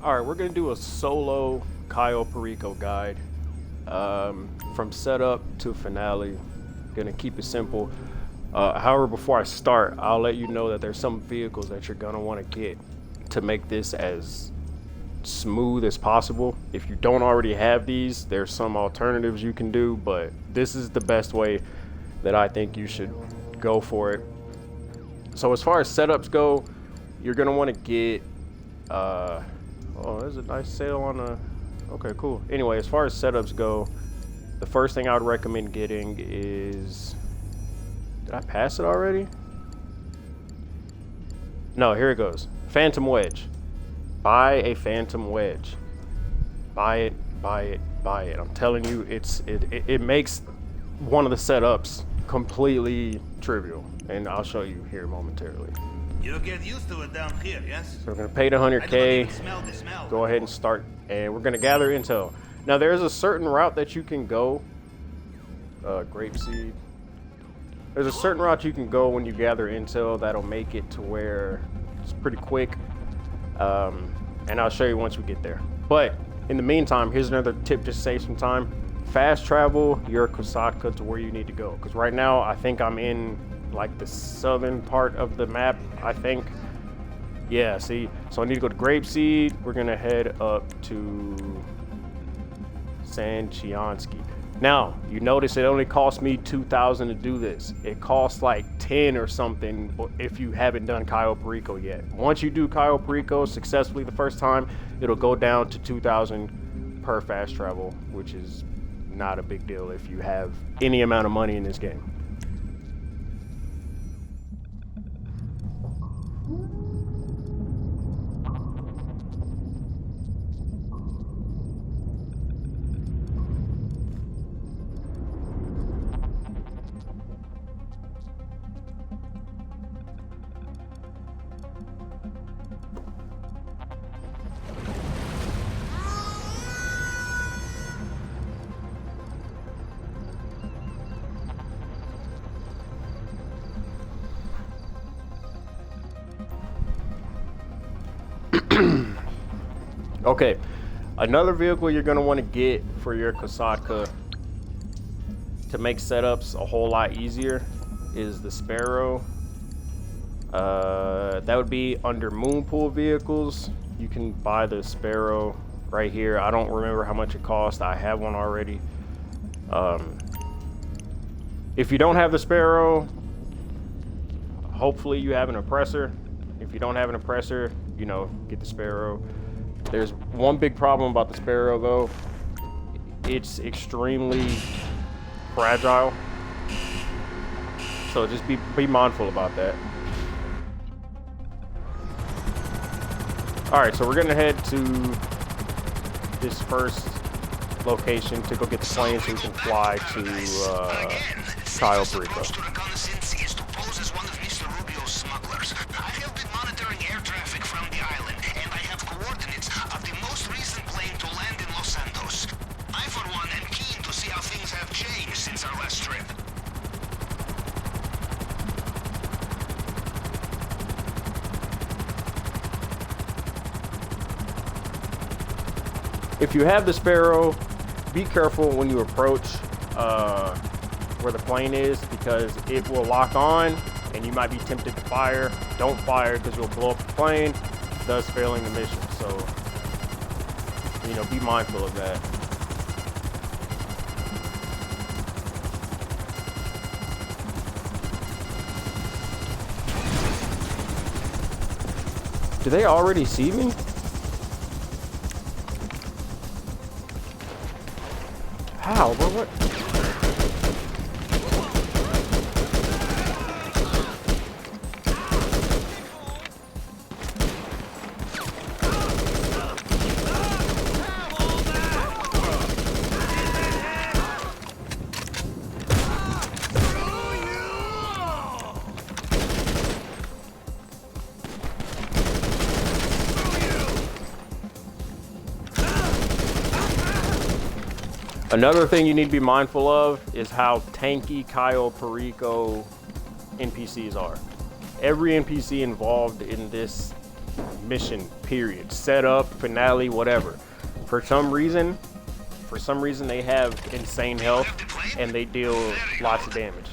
All right, we're gonna do a solo Cayo Perico guide, from setup to finale. Gonna keep it simple. However, before I start, I'll let you know that there's some vehicles that you're gonna want to get to make this as smooth as possible. If you don't already have these, there's some alternatives you can do, but this is the best way that I think you should go for it. So as far as setups go, you're gonna want to get oh, there's a nice sale on a okay, cool. Anyway, as far as setups go, the first thing I would recommend getting is, did I pass it already? No, here it goes. Phantom Wedge. Buy a Phantom Wedge. Buy it, buy it, buy it. I'm telling you, it makes one of the setups completely trivial, and I'll show you here momentarily. You'll get used to it down here, yes? So we're gonna pay the 100K. Go ahead and start, and we're gonna gather intel. Now there's a certain route that you can go. Grapeseed. There's a certain route you can go when you gather intel that'll make it to where it's pretty quick. And I'll show you once we get there. But in the meantime, here's another tip to save some time. Fast travel your Kosatka to where you need to go. Because right now, I think I'm in like the southern part of the map, I think. Yeah, see? So I need to go to Grapeseed. We're gonna head up to Sanchiansky. Now, you notice it only cost me 2,000 to do this. It costs like 10 or something if you haven't done Cayo Perico yet. Once you do Cayo Perico successfully the first time, it'll go down to 2,000 per fast travel, which is not a big deal if you have any amount of money in this game. Okay, another vehicle you're gonna want to get for your Kosatka to make setups a whole lot easier is the Sparrow. That would be under Moonpool vehicles. You can buy the Sparrow right here. I don't remember how much it cost. I have one already. If you don't have the Sparrow, hopefully you have an oppressor. If you don't have an oppressor, you know, get the Sparrow. There's one big problem about the Sparrow though. It's extremely fragile. So just be mindful about that. Alright, so we're gonna head to this first location to go get the plane so we can fly to Cayo Perico. If you have the Sparrow, be careful when you approach where the plane is, because it will lock on and you might be tempted to fire. Don't fire because you'll blow up the plane, thus failing the mission. So, you know, be mindful of that. Do they already see me? How? What? Another thing you need to be mindful of is how tanky Cayo Perico NPCs are. Every NPC involved in this mission, period. Setup, finale, whatever. For some reason they have insane health and they deal lots of damage.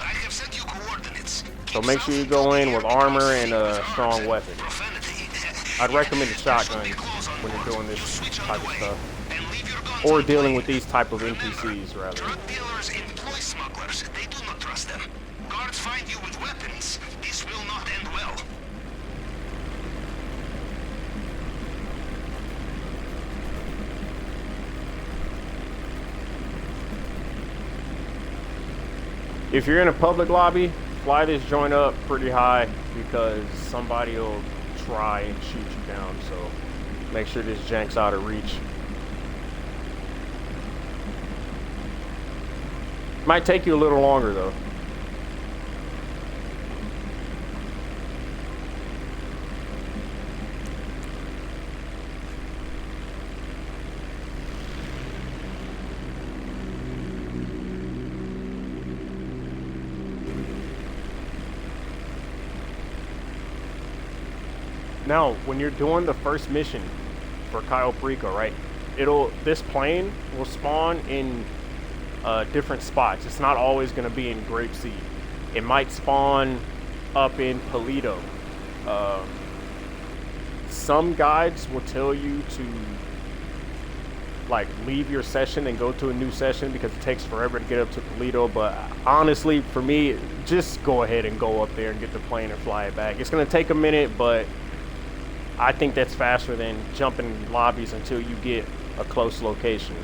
So make sure you go in with armor and a strong weapon. I'd recommend a shotgun when you're doing this type of stuff. Or dealing with these type of NPCs, rather. Drug dealers employ smugglers. They do not trust them. Guards find you with weapons. This will not end well. If you're in a public lobby, fly this joint up pretty high because somebody will try and shoot you down. So make sure this jank's out of reach. Might take you a little longer though. Now, when you're doing the first mission for Cayo Perico, right? This plane will spawn in different spots. It's not always going to be in Grapeseed. It might spawn up in Palito. Some guides will tell you to like leave your session and go to a new session because it takes forever to get up to Palito, but honestly for me, just go ahead and go up there and get the plane and fly it back. It's going to take a minute, but I think that's faster than jumping lobbies until you get a close location.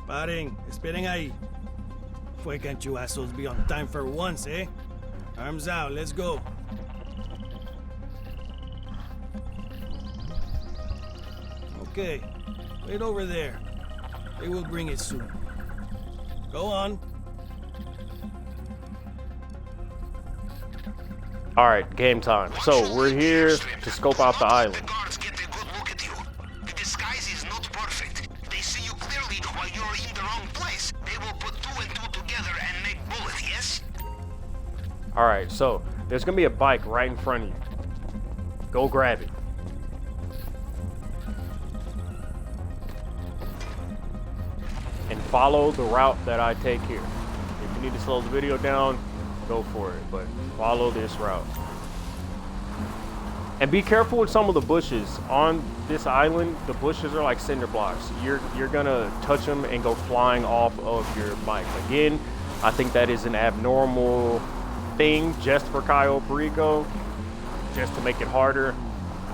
Paren, esperen ahí. Why can't you assholes be on time for once, eh? Arms out, let's go. Okay, wait over there. They will bring it soon. Go on. All right, game time. So we're here to scope out the island. The guards get a good look at you. The disguise is not perfect. They see you clearly while you're in the wrong place. They will put two and two together and make bullets, yes? All right, so there's gonna be a bike right in front of you. Go grab it. And follow the route that I take here. If you need to slow the video down, go for it, but follow this route. And be careful with some of the bushes. On this island, the bushes are like cinder blocks. You're gonna touch them and go flying off of your bike. Again, I think that is an abnormal thing just for Cayo Perico, just to make it harder.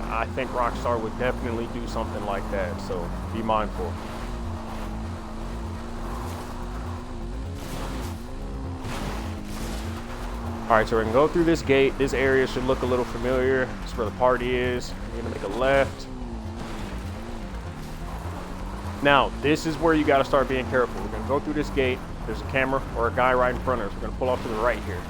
I think Rockstar would definitely do something like that, so be mindful. All right, so we're gonna go through this gate. This area should look a little familiar. It's where the party is. We're gonna make a left. Now, this is where you gotta start being careful. We're gonna go through this gate. There's a camera or a guy right in front of us. We're gonna pull off to the right here.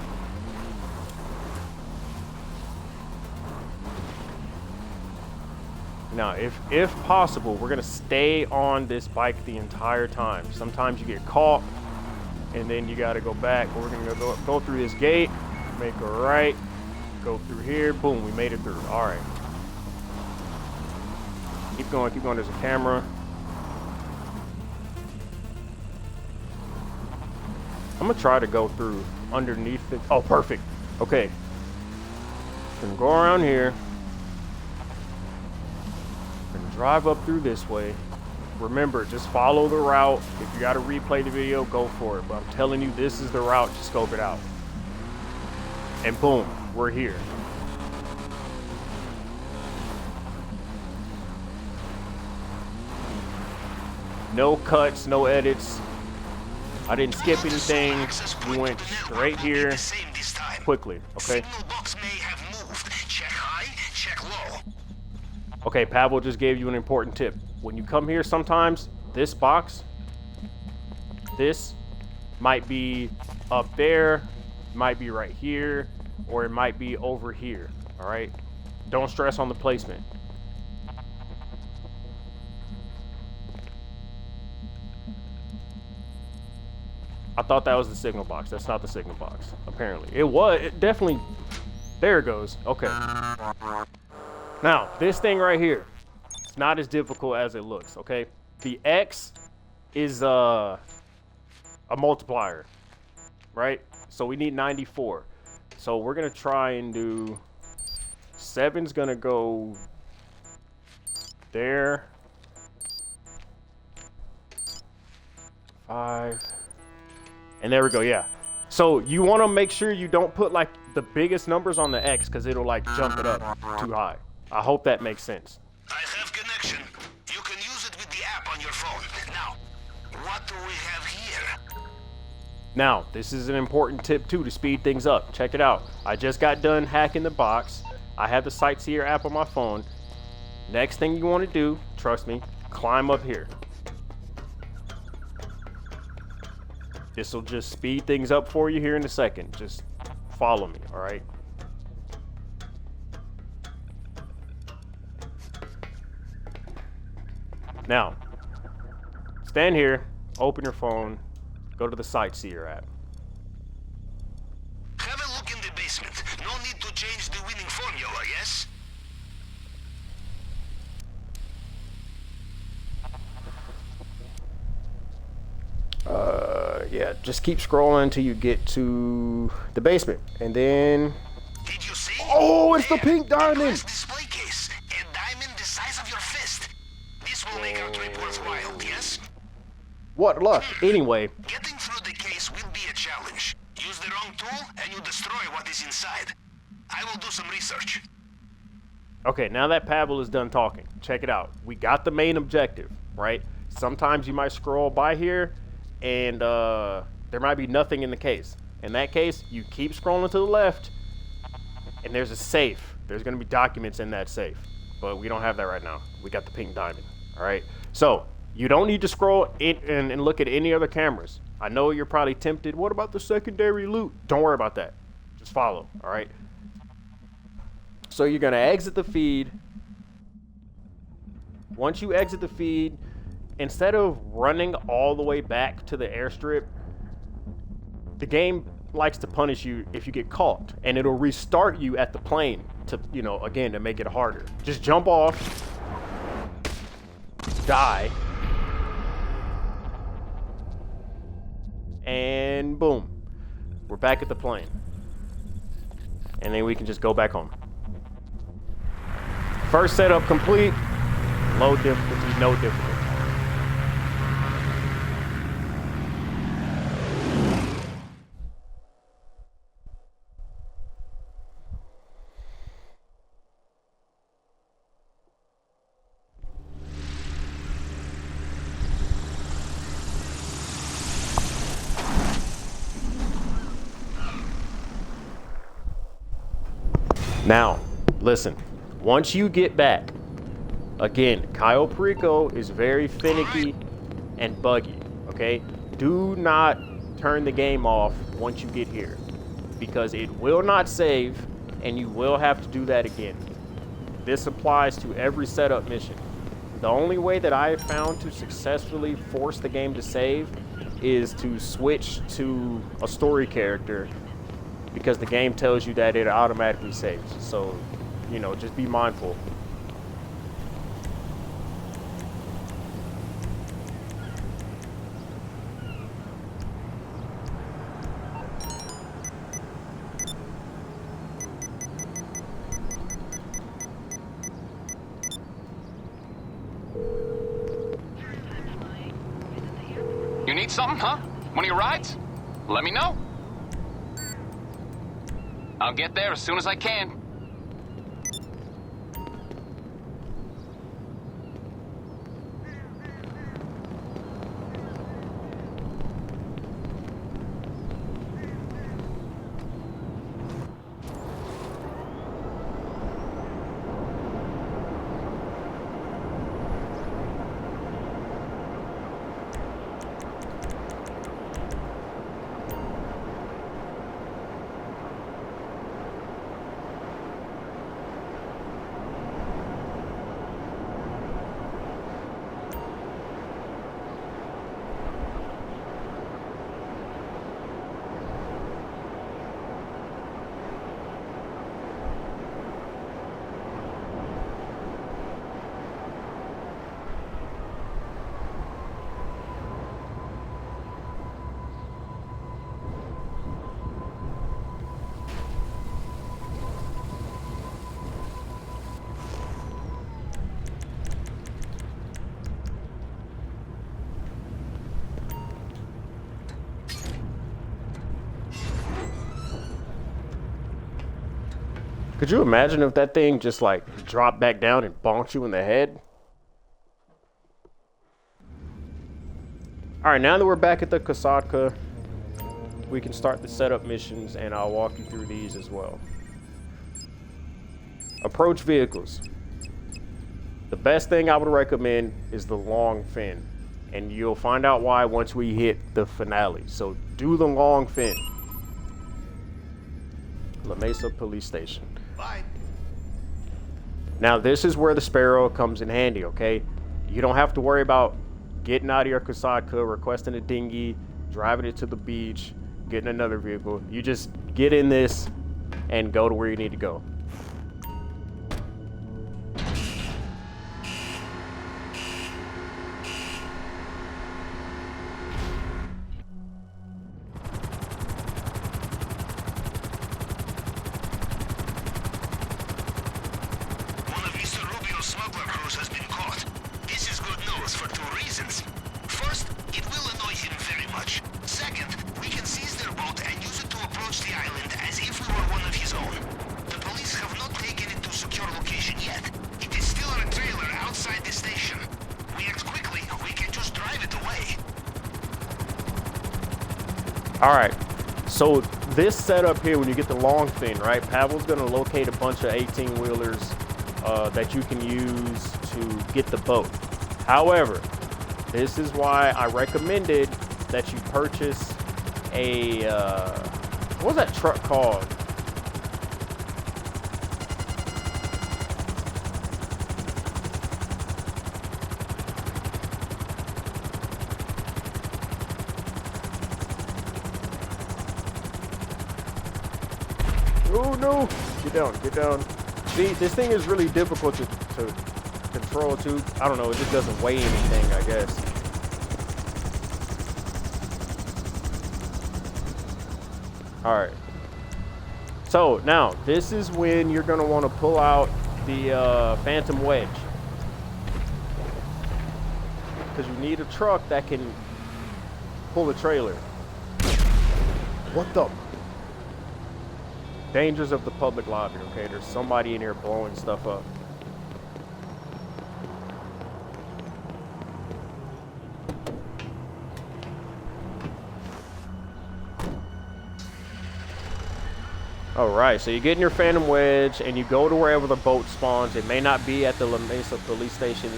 Now, if possible, we're gonna stay on this bike the entire time. Sometimes you get caught, and then you gotta go back. We're gonna go through this gate, make a right, go through here. Boom, we made it through. All right. Keep going, keep going. There's a camera. I'm gonna try to go through underneath it. Oh, perfect. Okay. Gonna go around here. Gonna drive up through this way. Remember, just follow the route. If you gotta replay the video, go for it. But I'm telling you, this is the route. Just scope it out. And boom, we're here. No cuts, no edits. I didn't skip anything. We went straight here quickly, okay? Okay, Pavel just gave you an important tip. When you come here, sometimes this box, this might be up there, might be right here, or it might be over here, all right? Don't stress on the placement. I thought that was the signal box. That's not the signal box, apparently. It was. It definitely. There it goes. Okay. Now, this thing right here, it's not as difficult as it looks, okay? The X is a multiplier, right? So we need 94. So we're going to try and do 7's going to go there. 5. And there we go, yeah. So you want to make sure you don't put like the biggest numbers on the X because it'll like jump it up too high. I hope that makes sense. I have connection. You can use it with the app on your phone. Now, what do we have here? Now, this is an important tip too to speed things up. Check it out. I just got done hacking the box. I have the Sightseer app on my phone. Next thing you want to do, trust me, climb up here. This will just speed things up for you here in a second. Just follow me, all right? Now, stand here, open your phone, go to the Sightseer app. Have a look in the basement. No need to change the winning formula, yes? Yeah, just keep scrolling until you get to the basement, and then. Did you see? Oh, it's the pink diamond! Display case. A diamond the size of your fist. This will make our trip worthwhile, yes? What luck? Anyway. Getting through the case will be a challenge. Use the wrong tool and you destroy what is inside. I will do some research. Okay, now that Pavel is done talking, check it out. We got the main objective, right? Sometimes you might scroll by here, and there might be nothing in the case. In that case, you keep scrolling to the left, and there's a safe. There's going to be documents in that safe, but we don't have that right now. We got the pink diamond, all right? So you don't need to scroll in and look at any other cameras. I know you're probably tempted. What about the secondary loot? Don't worry about that. Just follow, all right? So you're going to exit the feed. Once you exit the feed, instead of running all the way back to the airstrip, the game likes to punish you if you get caught, and it'll restart you at the plane to, you know, again, to make it harder. Just jump off, die, and boom, we're back at the plane. And then we can just go back home. First setup complete, low difficulty, no difficulty. Now, listen, once you get back, again, Cayo Perico is very finicky and buggy, okay? Do not turn the game off once you get here, because it will not save, and you will have to do that again. This applies to every setup mission. The only way that I have found to successfully force the game to save is to switch to a story character, because the game tells you that it automatically saves. So, you know, just be mindful. You need something, huh? One of your rides? Let me know. I'll get there as soon as I can. Could you imagine if that thing just like dropped back down and bonked you in the head? All right, now that we're back at the Kasatka, we can start the setup missions, and I'll walk you through these as well. Approach vehicles. The best thing I would recommend is the Longfin, and you'll find out why once we hit the finale. So do the Longfin. La Mesa Police Station. Bye. Now this is where the Sparrow comes in handy, okay? You don't have to worry about getting out of your Kasatka, requesting a dinghy, driving it to the beach, getting another vehicle. You just get in this and go to where you need to go. All right, so this setup here, when you get the Longfin, right, Pavel's gonna locate a bunch of 18-wheelers that you can use to get the boat. However, this is why I recommended that you purchase a, what was that truck called? Oh no! Get down, get down. See, this thing is really difficult to control too. I don't know, it just doesn't weigh anything, I guess. Alright. So, now, this is when you're going to want to pull out the Phantom Wedge. Because you need a truck that can pull a trailer. What the... Dangers of the public lobby, okay? There's somebody in here blowing stuff up. Alright, so you get in your Phantom Wedge and you go to wherever the boat spawns. It may not be at the La Mesa police station.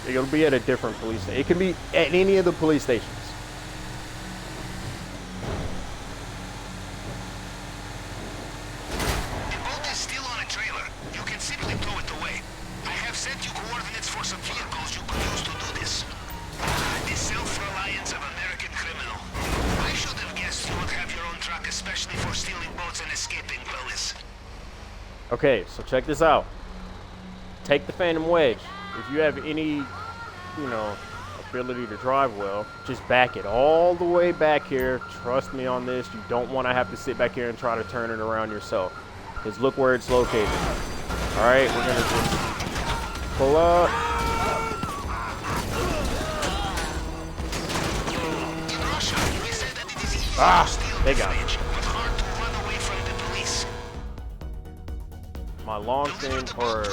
It'll be at a different police station. It can be at any of the police stations. The boat is still on a trailer. You can simply tow it away. I have sent you coordinates for some vehicles you could use to do this. The self-reliance of American criminal. I should have guessed you would have your own truck, especially for stealing boats and escaping police. Okay, so check this out. Take the Phantom Wedge. If you have any, you know, ability to drive well, just back it all the way back here. Trust me on this. You don't want to have to sit back here and try to turn it around yourself. Because look where it's located. Alright, we're going to just pull up. Ah, they got it. My Longfin or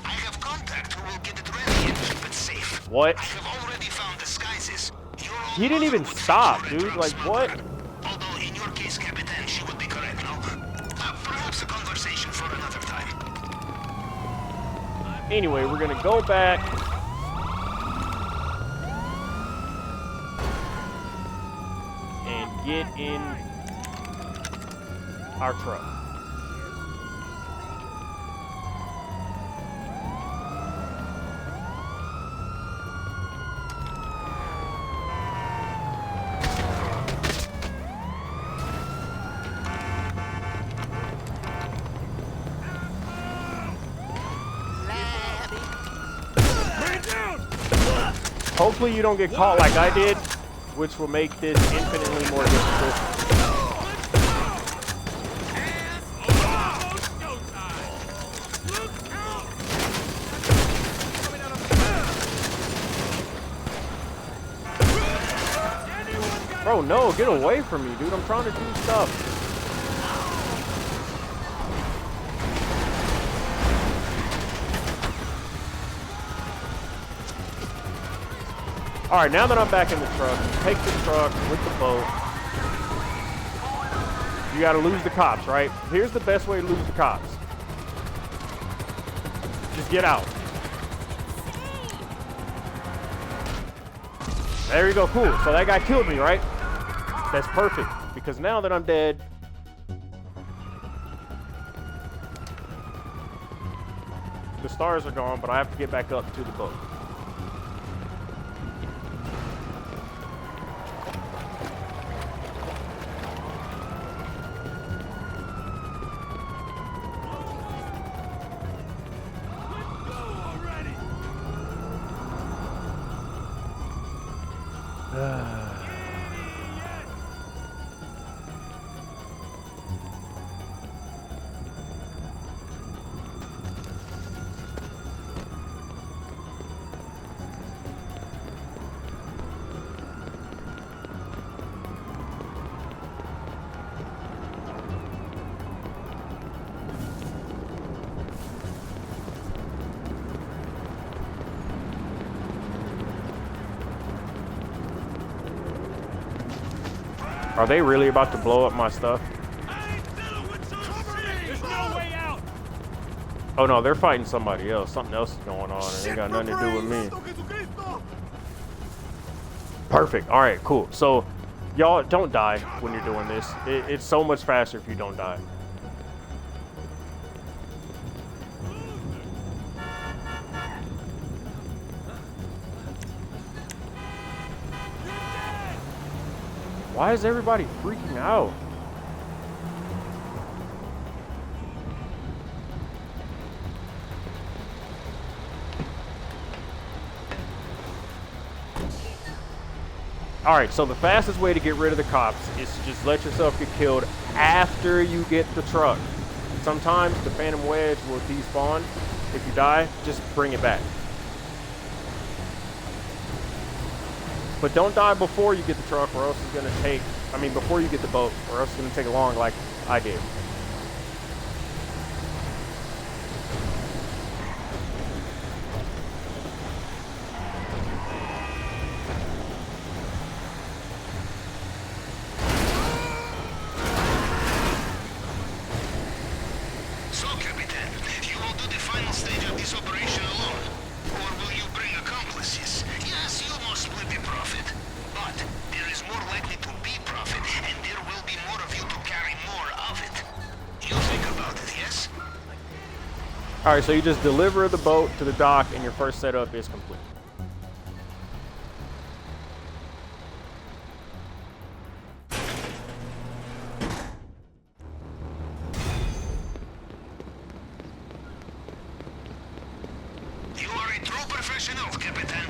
I have contact who will get it ready and keep it safe. what? I have already found disguises. He didn't even stop, dude. Like what? Although in your case, Capitan, she would be correct, no? Perhaps a conversation for another time. Anyway, we're gonna go back. And get in our truck. Hopefully you don't get caught like I did, which will make this infinitely more difficult. Bro, no, get away from me, dude. I'm trying to do stuff. All right, now that I'm back in the truck, take the truck with the boat. You gotta lose the cops, right? Here's the best way to lose the cops. Just get out. There you go, cool. So that guy killed me, right? That's perfect, because now that I'm dead, the stars are gone, but I have to get back up to the boat. Are they really about to blow up my stuff? There's no way out. Oh no, they're fighting somebody else. Something else is going on, and it ain't got nothing to do with me. Perfect. All right, cool. So, y'all don't die when you're doing this. It's so much faster if you don't die. Why is everybody freaking out? All right, so the fastest way to get rid of the cops is to just let yourself get killed after you get the truck. Sometimes the Phantom Wedge will despawn. If you die, just bring it back. But don't die before you get the truck, or else it's gonna take, before you get the boat, or else it's gonna take long like I did. All right, so you just deliver the boat to the dock and your first setup is complete. You are a true professional, Captain.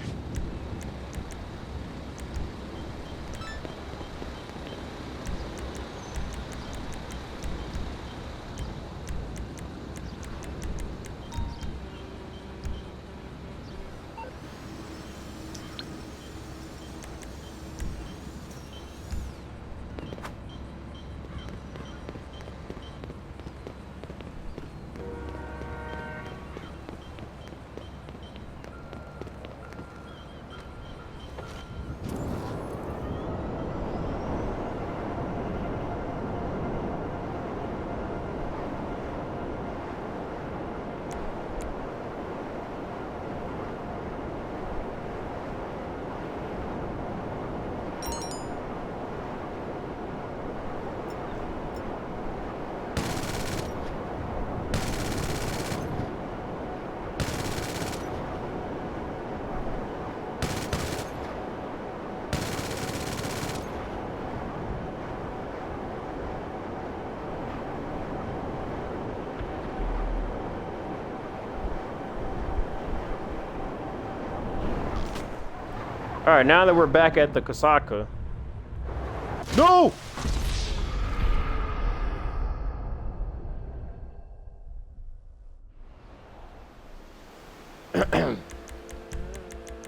All right, now that we're back at the Kasaka. No!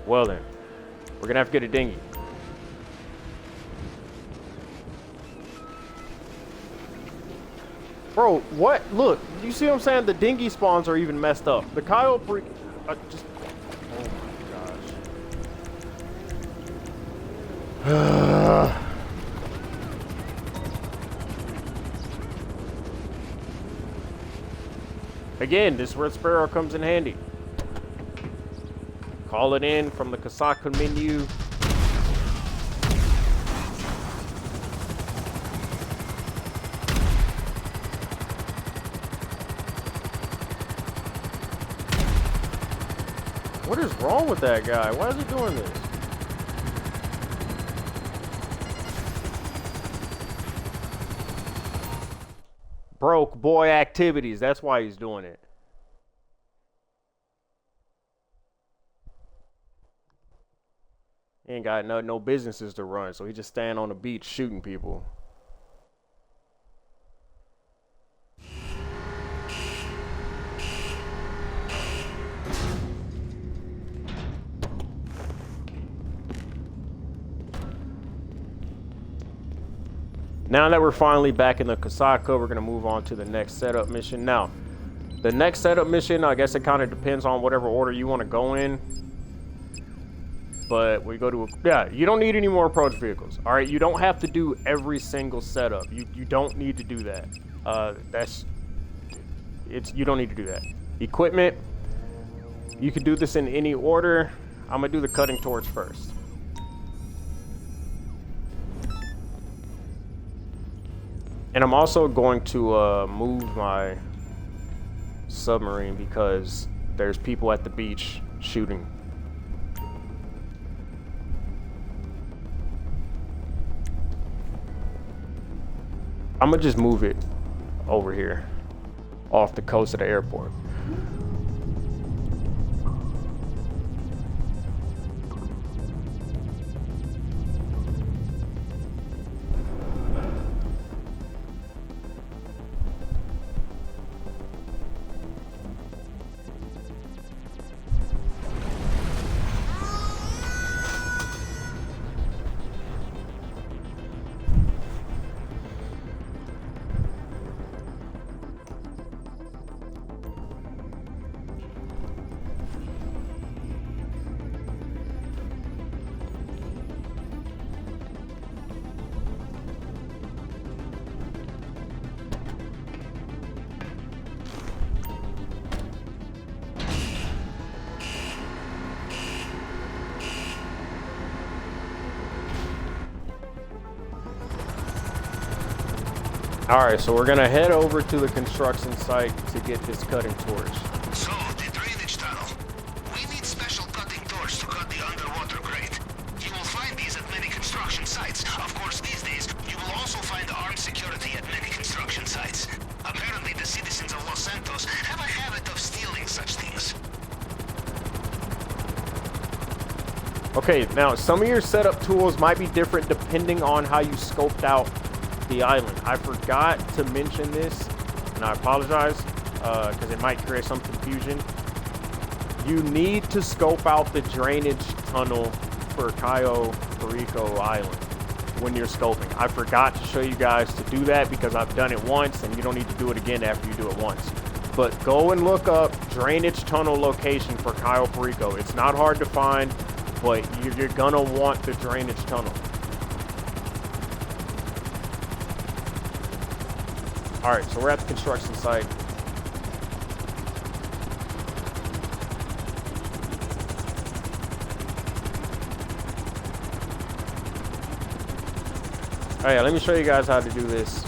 Well then, we're gonna have to get a dinghy. Bro, what? Look, you see what I'm saying? The dinghy spawns are even messed up. The Cayo Perico, just, oh my gosh. Again, this is where Sparrow comes in handy. Call it in from the Kasaka menu. What is wrong with that guy? Why is he doing this? Broke boy activities. That's why he's doing it. He ain't got no businesses to run, so he just stand on the beach shooting people. Now that we're finally back in the Kasaka, we're going to move on to the next setup mission. Now, the next setup mission, I guess it kind of depends on whatever order you want to go in. But we go to, you don't need any more approach vehicles. All right, you don't have to do every single setup. You don't need to do that. You don't need to do that. Equipment, you can do this in any order. I'm going to do the cutting torch first. And I'm also going to move my submarine because there's people at the beach shooting. I'm gonna just move it over here off the coast of the airport. All right, so we're gonna head over to the construction site to get this cutting torch. security at many construction sites. Apparently, the citizens of Los Santos have a habit of stealing such things. Okay, now some of your setup tools might be different depending on how you scoped out the island. I forgot to mention this, and I apologize, because it might create some confusion. You need to scope out the drainage tunnel for Cayo Perico Island when you're scoping. I forgot to show you guys to do that because I've done it once, and you don't need to do it again after you do it once. But go and look up drainage tunnel location for Cayo Perico. It's not hard to find, but you're gonna want the drainage tunnel. All right, so we're at the construction site. All right, let me show you guys how to do this.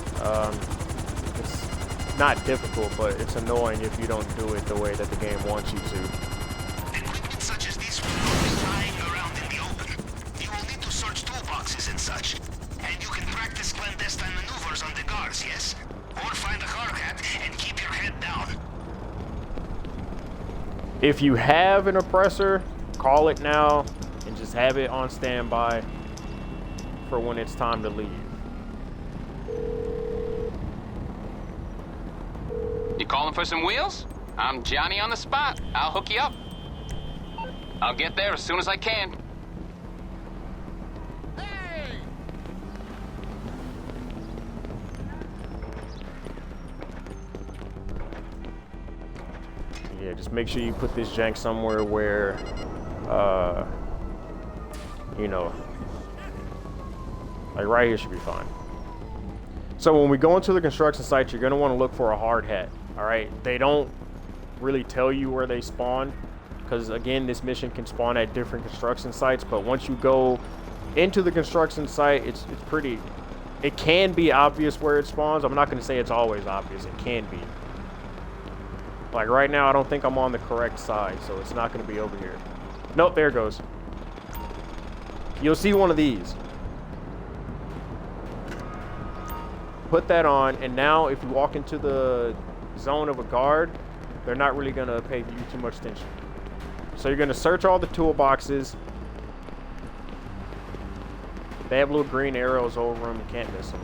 It's not difficult, but it's annoying if you don't do it the way that the game wants you to. Equipment such as this will not be lying around in the open. You will need to search toolboxes and such. And you can practice clandestine maneuvers on the guards, yes? Or find a hard hat and keep your head down. If you have an oppressor, call it now and just have it on standby for when it's time to leave. You calling for some wheels? I'm Johnny on the spot. I'll hook you up. I'll get there as soon as I can. Yeah, just make sure you put this jank somewhere where, you know, like right here should be fine. So when we go into the construction site, you're gonna want to look for a hard hat. All right, they don't really tell you where they spawn, because again, this mission can spawn at different construction sites. But once you go into the construction site, it's pretty. It can be obvious where it spawns. I'm not gonna say it's always obvious. It can be. Like right now, I don't think I'm on the correct side, so it's not gonna be over here. Nope, there it goes. You'll see one of these. Put that on, and now if you walk into the zone of a guard, they're not really gonna pay you too much attention. So you're gonna search all the toolboxes. They have little green arrows over them. You can't miss them.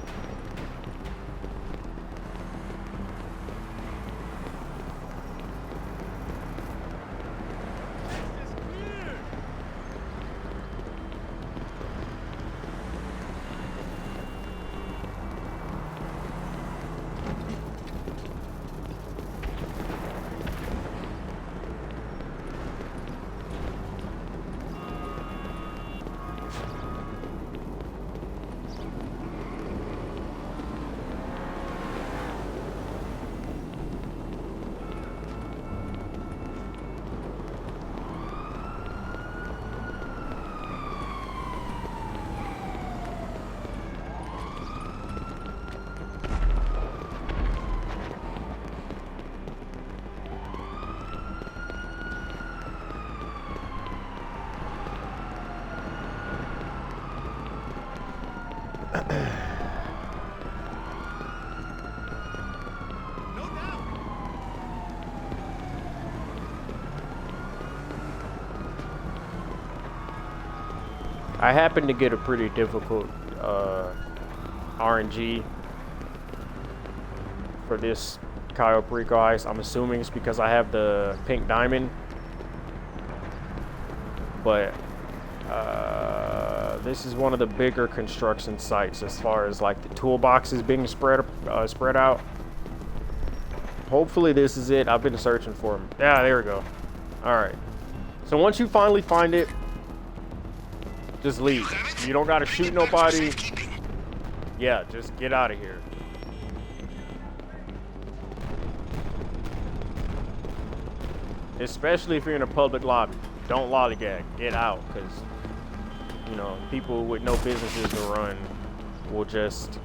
I happen to get a pretty difficult RNG for this Cayo Perico heist. I'm assuming it's because I have the pink diamond, but this is one of the bigger construction sites as far as like the toolboxes being spread out. Hopefully this is it. I've been searching for them. Yeah, there we go. All right. So once you finally find it, just leave. You don't gotta shoot nobody. Yeah, just get out of here. Especially if you're in a public lobby. Don't lollygag. Get out, because, you know, people with no businesses to run will just...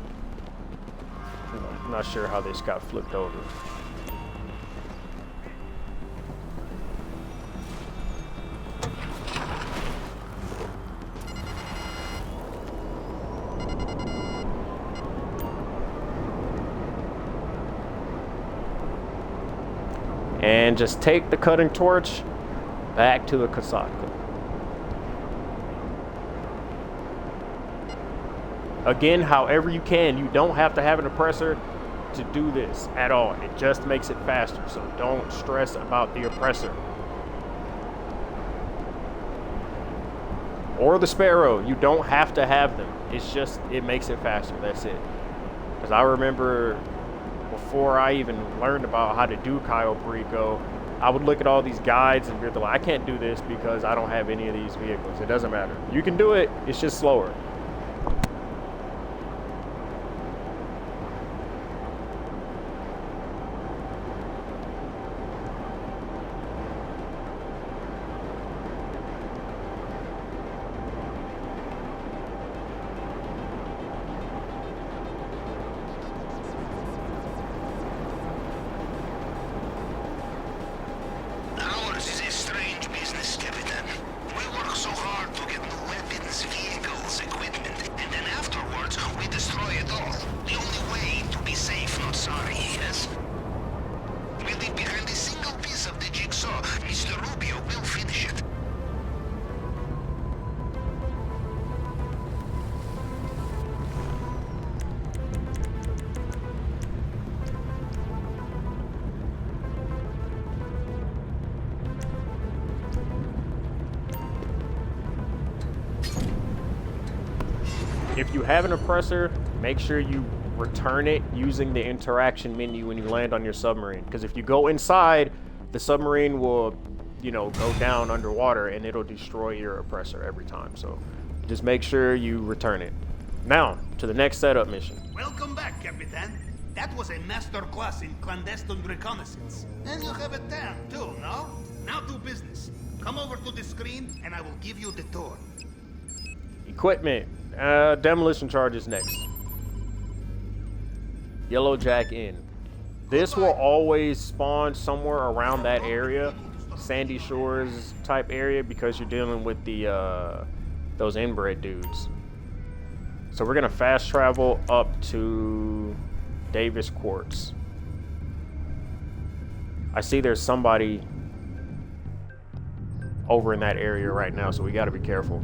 I'm not sure how this got flipped over. and just take the cutting torch back to the Kasatka. Again, however you can. You don't have to have an oppressor to do this at all. It just makes it faster, so don't stress about the oppressor. Or the Sparrow. You don't have to have them. It's just, it makes it faster. That's it. Because I remember before I even learned about how to do Cayo Perico, I would look at all these guides and be like, I can't do this because I don't have any of these vehicles. It doesn't matter. You can do it. It's just slower. If you have an oppressor, make sure you return it using the interaction menu when you land on your submarine. Because if you go inside, the submarine will, you know, go down underwater and it'll destroy your oppressor every time. So just make sure you return it. Now, to the next setup mission. Welcome back, Capitan. That was a master class in clandestine reconnaissance. And you have a tan, too, no? Now do business. Come over to the screen and I will give you the tour. Equipment. Demolition Charges next. Yellow Jack Inn. This will always spawn somewhere around that area, Sandy Shores type area, because you're dealing with the those inbred dudes. So we're gonna fast travel up to Davis Quartz. I see there's somebody over in that area right now, so we gotta be careful.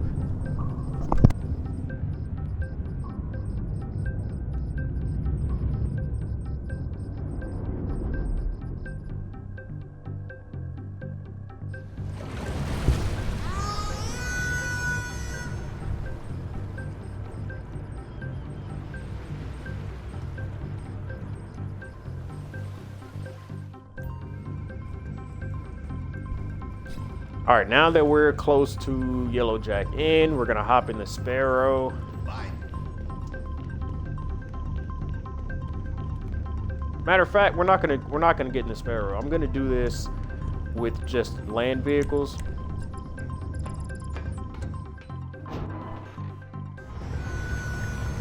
All right, now that we're close to Yellow Jack Inn, we're gonna hop in the Sparrow. Bye. Matter of fact, we're not gonna get in the Sparrow. I'm gonna do this with just land vehicles.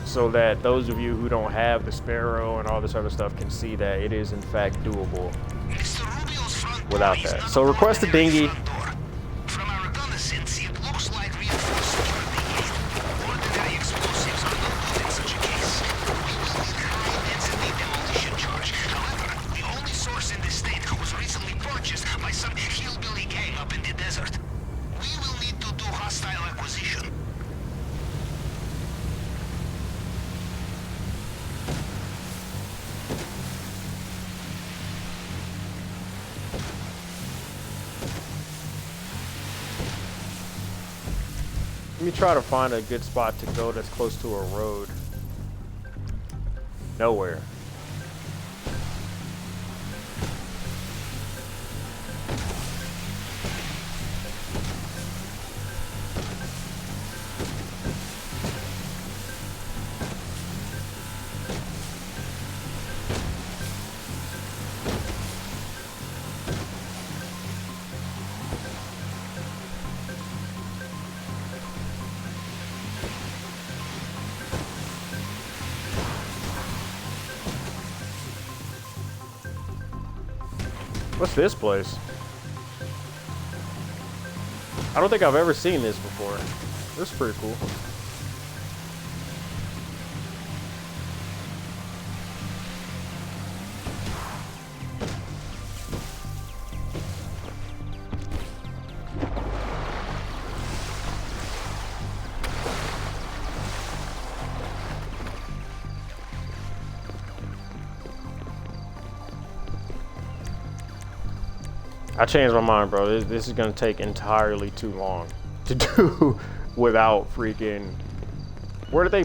So that those of you who don't have the Sparrow and all this other stuff can see that it is in fact doable without that. So request a dinghy. Let me try to find a good spot to go that's close to a road. Nowhere. What's this place? I don't think I've ever seen this before. This is pretty cool. I changed my mind, bro. This is gonna take entirely too long to do without freaking. Where do they?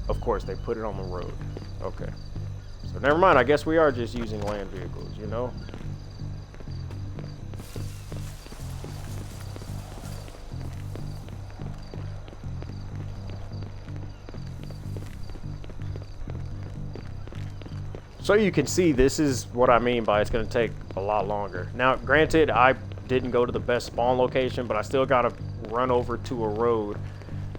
Of course, they put it on the road. Okay. So never mind. I guess we are just using land vehicles, you know. So you can see, this is what I mean by it's going to take a lot longer. Now, granted, I didn't go to the best spawn location, but I still got to run over to a road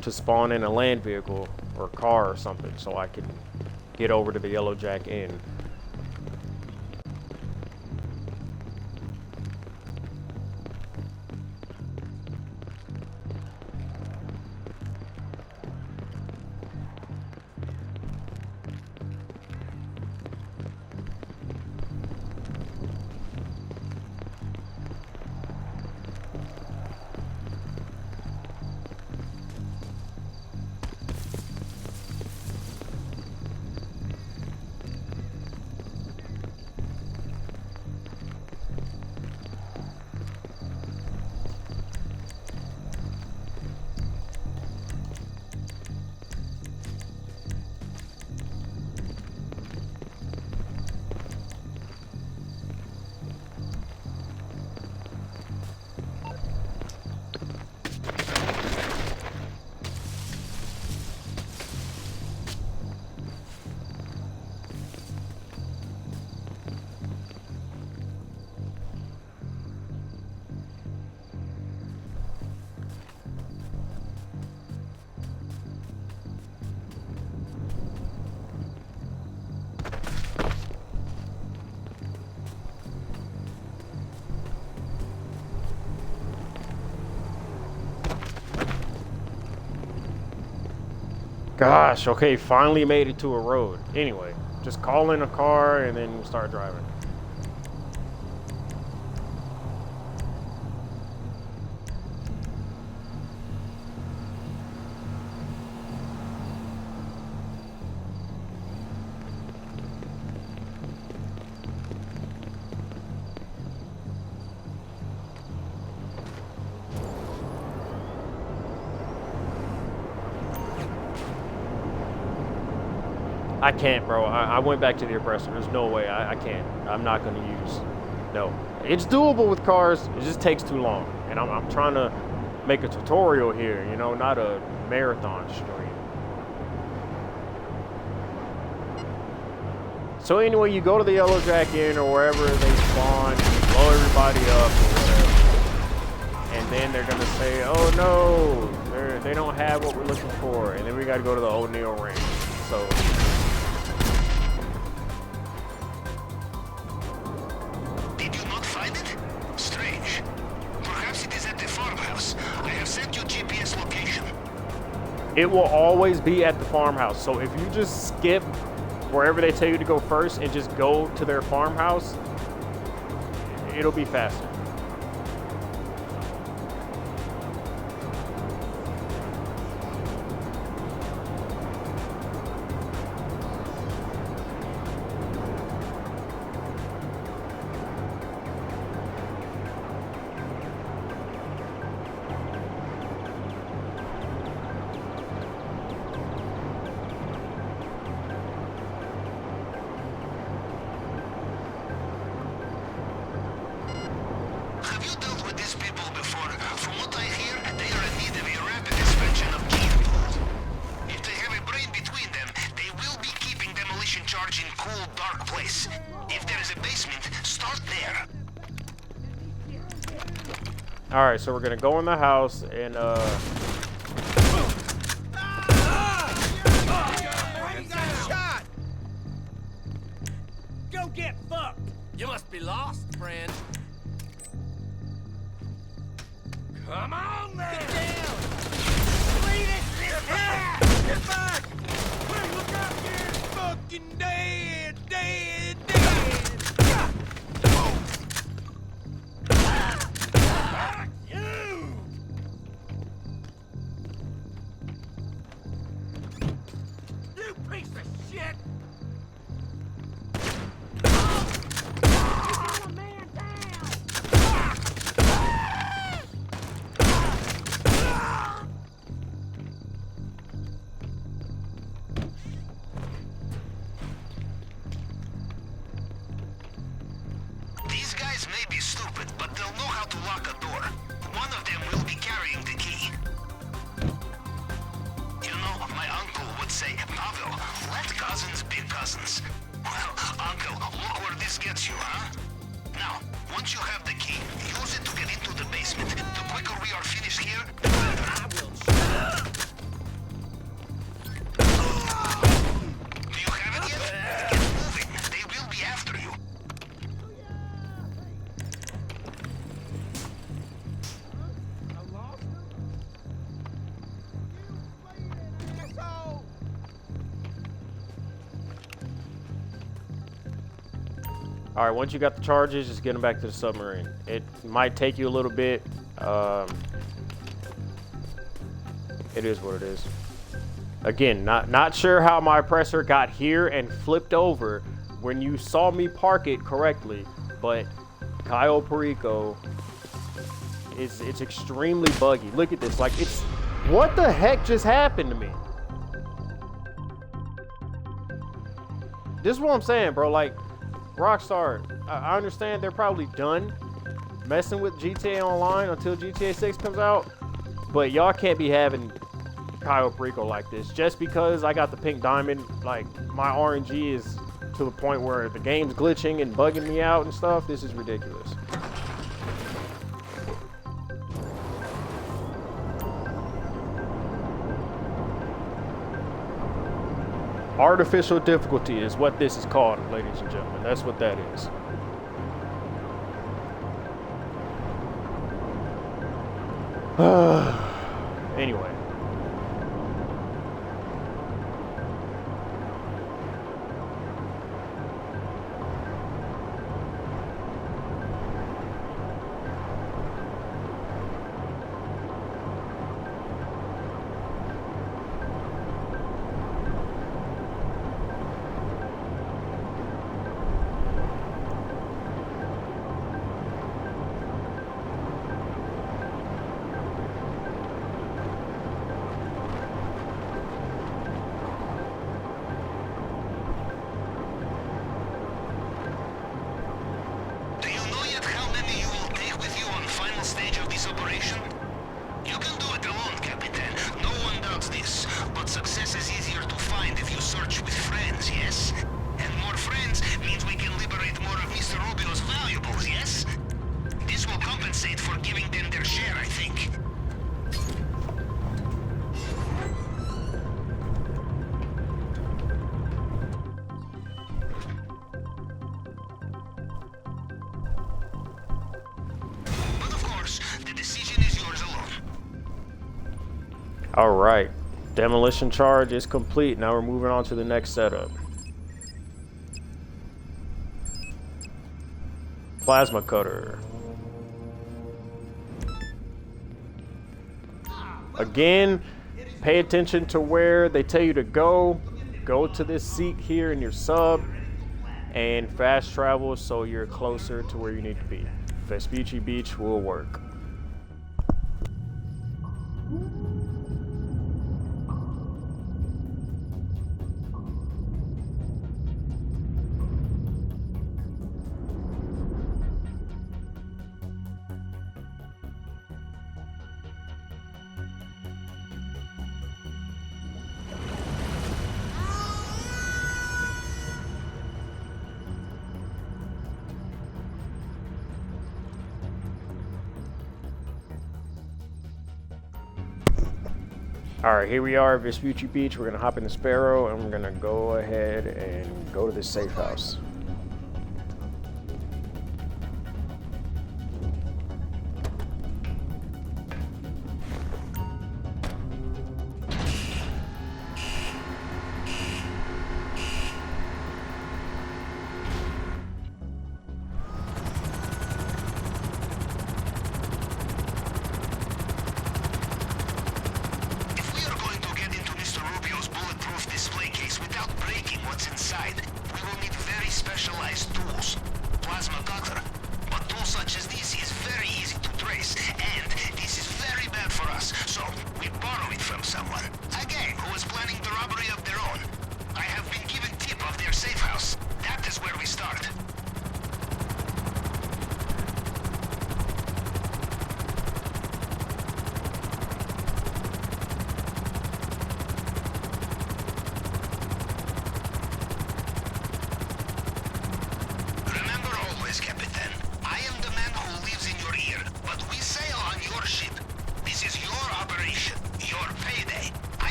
to spawn in a land vehicle or car or something so I can get over to the Yellow Jack Inn. Gosh, okay, finally made it to a road. Anyway, just call in a car and then we'll start driving. I can't, bro. I went back to the oppressor. There's no way. I can't. I'm not going to use. No. It's doable with cars. It just takes too long. And I'm trying to make a tutorial here, you know, not a marathon stream. So anyway, you go to the Yellow Jack Inn or wherever they spawn, you blow everybody up or whatever. And then they're going to say, oh no, they don't have what we're looking for. And then we got to go to the O'Neill Range. So... It will always be at the farmhouse. So if you just skip wherever they tell you to go first and just go to their farmhouse, it'll be faster. All right, so we're gonna go in the house and Go get fucked. You must be lost, friend. Come on, man. Get down. Lead it. Get back. Hey, look out here. Fucking dead. All right, once you got the charges, just get them back to the submarine. It might take you a little bit. It is what it is. Again, not sure how my oppressor got here and flipped over when you saw me park it correctly, but Cayo Perico it's extremely buggy. Look at this, like it's what the heck just happened to me? This is what I'm saying, bro. Like Rockstar, I understand they're probably done messing with GTA Online until GTA 6 comes out, but y'all can't be having Cayo Perico like this. Just because I got the pink diamond, like my RNG is to the point where the game's glitching and bugging me out and stuff. This is ridiculous. Artificial difficulty is what this is called, ladies and gentlemen. That's what that is. Anyway. All right, demolition charge is complete. Now we're moving on to the next setup. Plasma cutter. Again, pay attention to where they tell you to go. Go to this seat here in your sub and fast travel so you're closer to where you need to be. Vespucci Beach will work. All right, here we are at Vespucci Beach. We're gonna hop in the Sparrow and we're gonna go ahead and go to this safe house. What's inside? We will need very special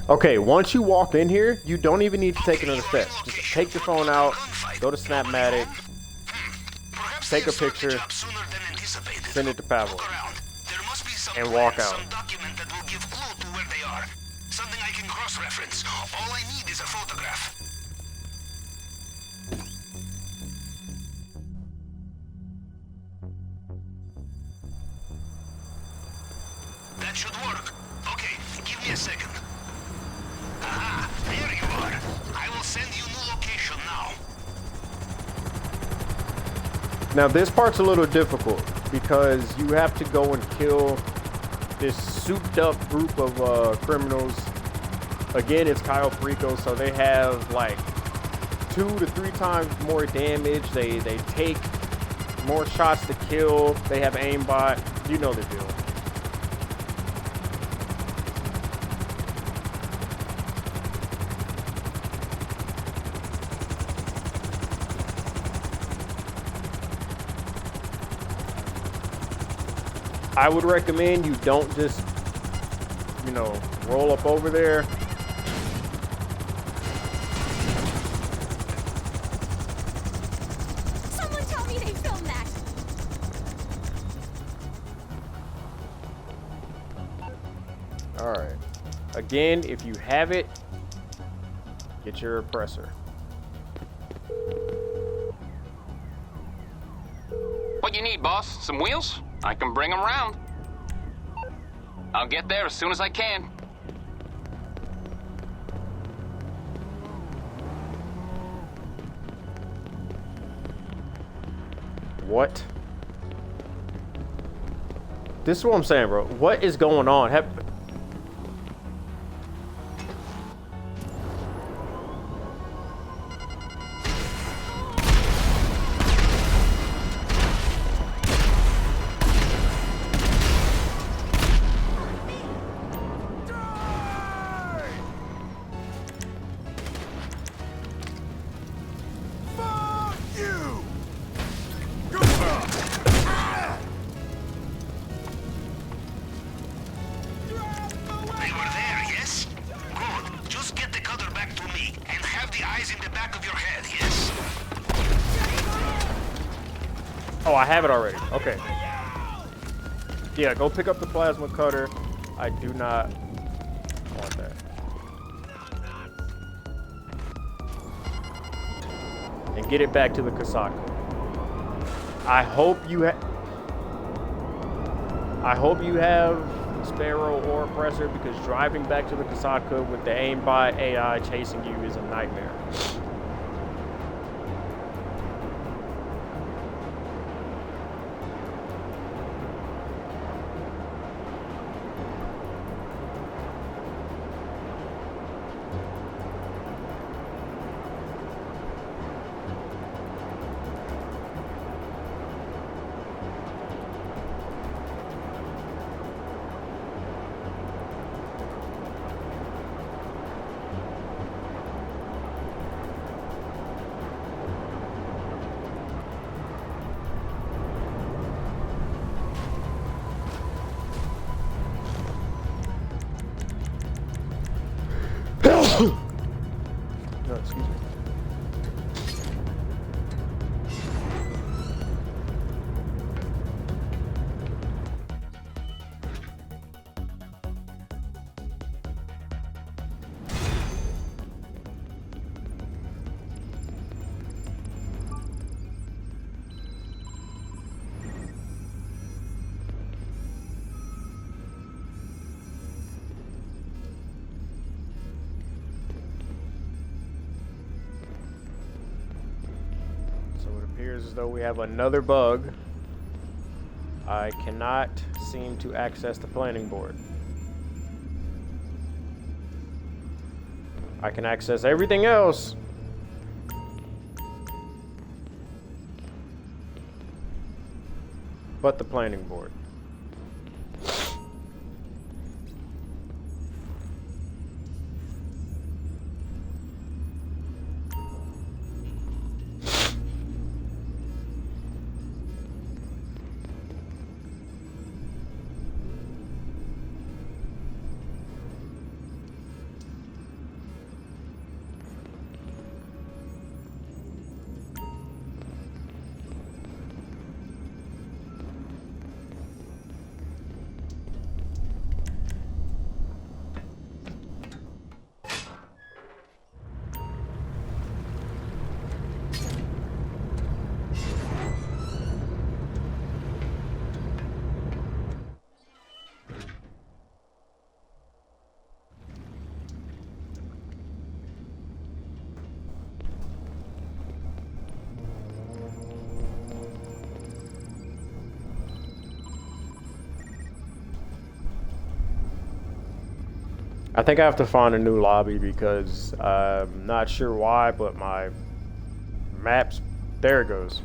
Okay, once you walk in here, you don't even need to take another step. Just take your phone out, go to Snapmatic, take a picture, send it to Pavel, and walk out. Some document that will give clue to where they are. Something I can cross-reference. All I need is a photograph. That should work. Okay, give me a second. Aha, there you are. I will send you new location now. Now this part's a little difficult because you have to go and kill this souped up group of criminals. Again, it's Cayo Perico, so they have like 2 to 3 times more damage. They take more shots to kill. They have aimbot. You know the deal. I would recommend you don't just, you know, roll up over there. Someone tell me they filmed that. All right. Again, if you have it, get your oppressor. What you need, boss? Some wheels? I can bring them round. I'll get there as soon as I can. What? This is what I'm saying, bro. What is going on? Oh, I have it already. Okay. Yeah, go pick up the plasma cutter. I do not want that. And get it back to the Kasaka. I hope you have Sparrow or Oppressor, because driving back to the Kasaka with the aimbot AI chasing you is a nightmare. No, excuse me. As though we have another bug. I cannot seem to access the planning board. I can access everything else. But the planning board. I think I have to find a new lobby because I'm not sure why, but my maps... There it goes.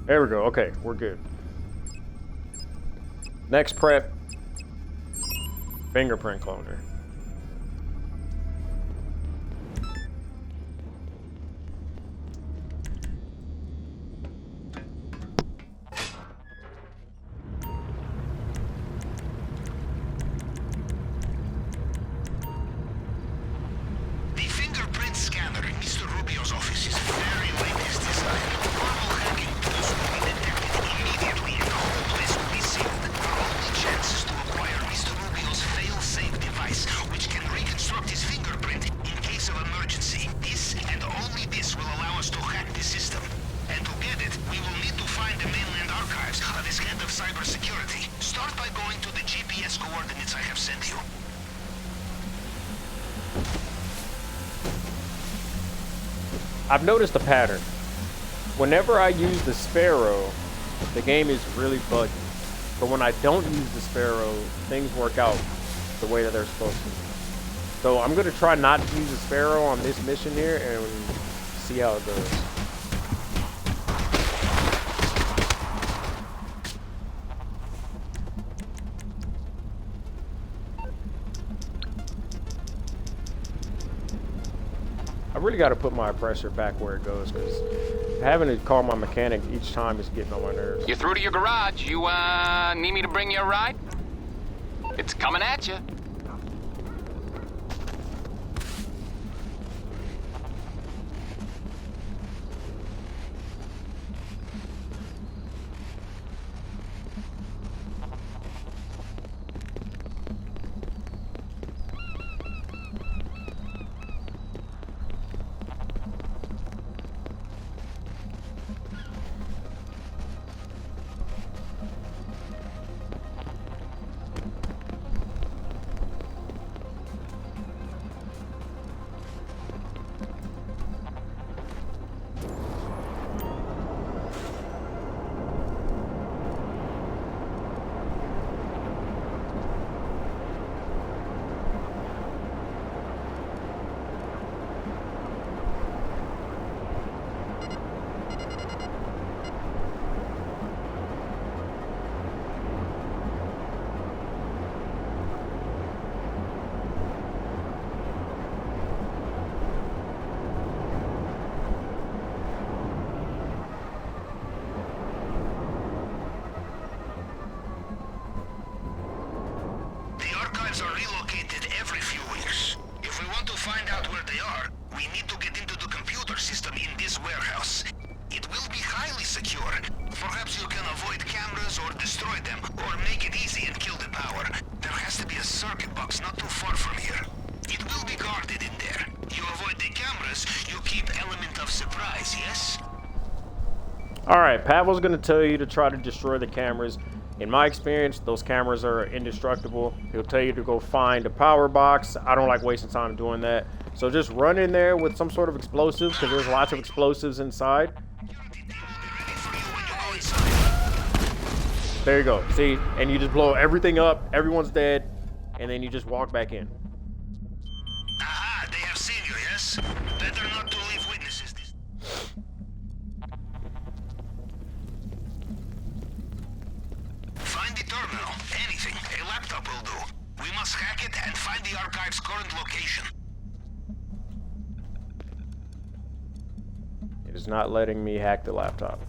There we go. Okay, we're good. Next prep. Fingerprint Cloner. The fingerprint scanner in Mr. Rubio's office is very latest design. Normal hacking tools will be detected immediately and the whole place will be sealed. Our only chance is to acquire Mr. Rubio's fail-safe device, which can reconstruct his fingerprint in case of emergency. This and only this will allow us to hack the system. And to get it, we will need to find the mainland archives of his head of cybersecurity. Start by going to the GPS coordinates I have sent you. I've noticed a pattern. Whenever I use the Sparrow, the game is really buggy. But when I don't use the Sparrow, things work out the way that they're supposed to. So I'm gonna try not to use the Sparrow on this mission here and see how it goes. I really got to put my pressure back where it goes because having to call my mechanic each time is getting on my nerves. You're through to your garage. You, need me to bring you a ride? It's coming at you. Are relocated every few weeks. If we want to find out where they are, we need to get into the computer system in this warehouse. It will be highly secure. Perhaps you can avoid cameras or destroy them, or make it easy and kill the power. There has to be a circuit box not too far from here. It will be guarded in there. You avoid the cameras, you keep element of surprise, yes? Alright, Pavel's going to tell you to try to destroy the cameras. In my experience, those cameras are indestructible. He'll tell you to go find a power box. I don't like wasting time doing that. So just run in there with some sort of explosive, because there's lots of explosives inside. There you go. See? And you just blow everything up. Everyone's dead. And then you just walk back in. Aha, they have seen you, yes? Better not to leave witnesses this... Find the terminal. Anything. A laptop will do. We must hack it and find the archive's current location. It is not letting me hack the laptop.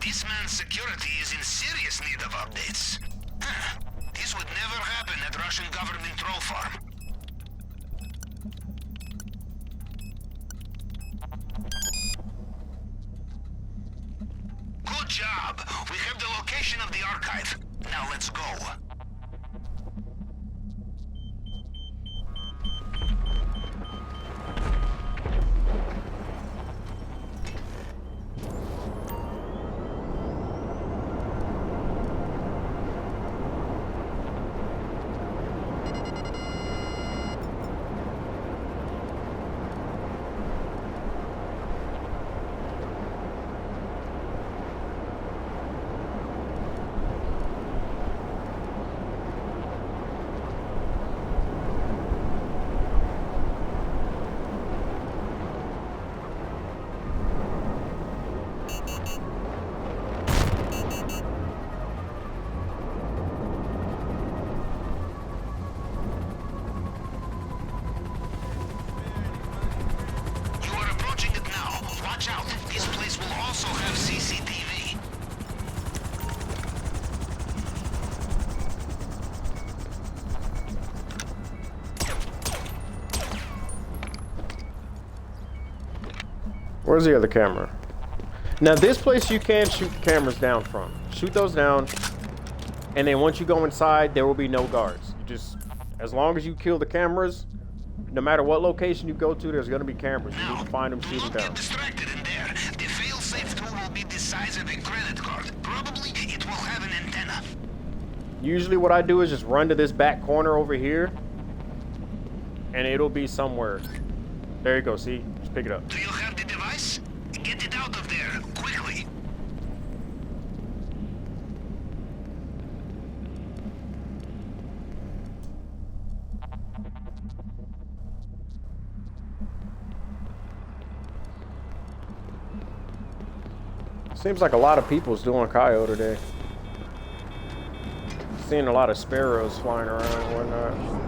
This man's security is in serious need of updates. This would never happen at Russian government troll farm. Good job. We have the location of the archive. Now let's go. also have CCTV. Where's the other camera? Now this place you can shoot cameras down from. Shoot those down, and then once you go inside, there will be no guards. You just, as long as you kill the cameras, no matter what location you go to, there's gonna be cameras. You need to find them, shoot them Don't down. get distracted in there. The fail-safe tool will be the size of a credit card. Probably it will have an antenna. Usually what I do is just run to this back corner over here, and it'll be somewhere. There you go, see? Just pick it up. Do you have the device? Get it out of there, quickly. Seems like a lot of people's doing Cayo today. Seeing a lot of sparrows flying around and whatnot.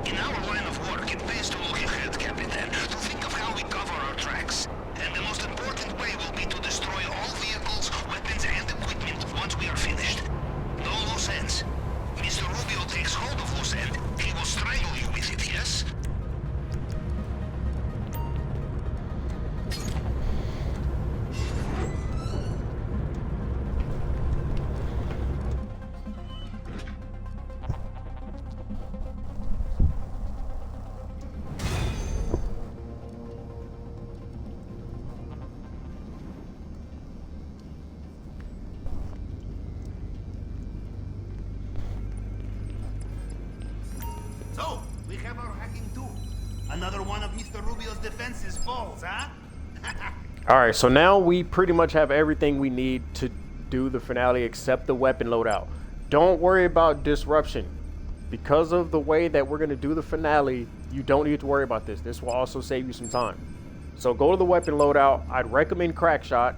In our line of work, it pays to look ahead, Captain, to think of how we cover our tracks. And the most important way will be to destroy all vehicles, weapons, and equipment once we are finished. No loose ends. Mr. Rubio takes hold of loose end, he will strangle you with it, yes? So, we have our hacking tool. Another one of Mr. Rubio's defenses falls, huh? Alright, so now we pretty much have everything we need to do the finale except the weapon loadout. Don't worry about disruption. Because of the way that we're going to do the finale, you don't need to worry about this. This will also save you some time. So go to the weapon loadout. I'd recommend crack shot.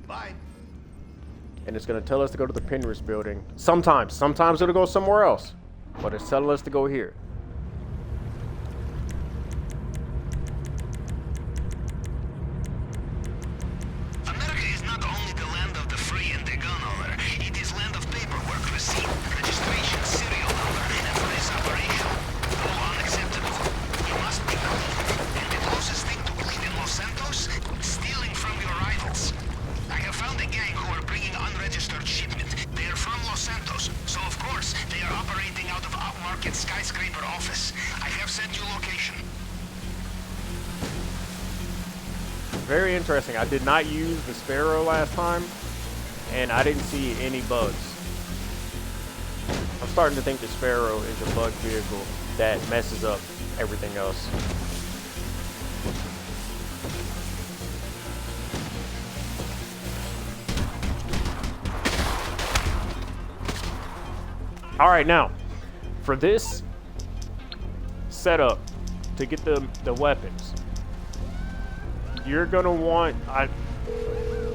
Bye. And it's going to tell us to go to the Penrith building. Sometimes it'll go somewhere else. But it's telling us to go here. America is not only the land of the free and the gun owner, it is land of paperwork, receipt, registration, serial number, and for this operation, all unacceptable. You must be clean. And the closest thing to clean in Los Santos, stealing from your rivals. I have found a gang who are bringing unregistered shipment. They are from Los Santos, so of course, they are operating out of upmarket skyscraper office. I have sent you location. Very interesting. I did not use the Sparrow last time, and I didn't see any bugs. I'm starting to think the Sparrow is a bug vehicle that messes up everything else. All right, now for this setup to get the weapons, you're gonna want,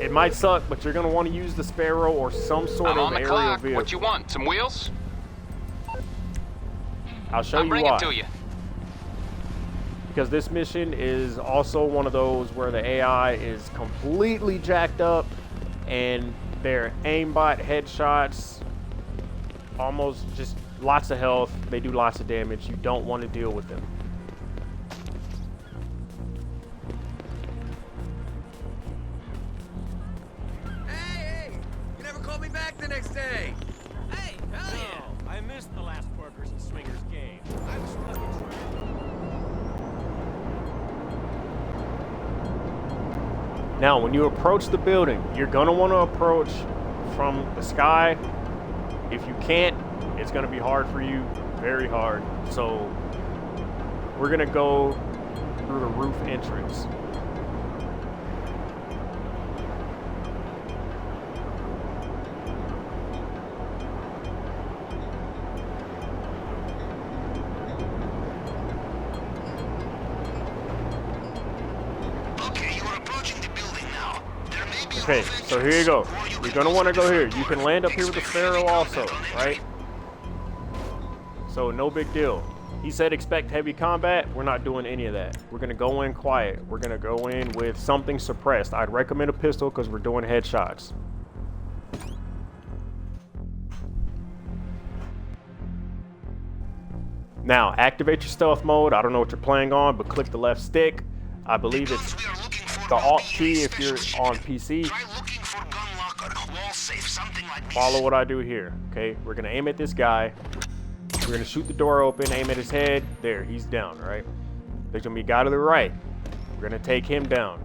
it might suck, but you're gonna want to use the Sparrow or some sort I'm of on the aerial clock. vehicle. What you want? Some wheels? I'll show I'll you bring why. it to you. Because this mission is also one of those where the AI is completely jacked up and they're aimbot headshots, almost just lots of health. They do lots of damage. You don't want to deal with them. next day. Hey, hell yeah. No, I missed the last Workers and Swingers game. I was fucking Now, when you approach the building, you're gonna want to approach from the sky. If you can't, it's gonna be hard for you, very hard. So we're gonna go through the roof entrance. Okay, so here you go. You're gonna want to go here. You can land up here with the Sparrow also, right? So no big deal. He said expect heavy combat. We're not doing any of that. We're gonna go in quiet. We're gonna go in with something suppressed. I'd recommend a pistol because we're doing headshots. Now, activate your stealth mode. I don't know what you're playing on, but click the left stick. I believe it's the Alt key if you're on PC. Follow what I do here, okay? We're gonna aim at this guy. We're gonna shoot the door open, aim at his head. There, he's down, right? There's gonna be a guy to the right. We're gonna take him down.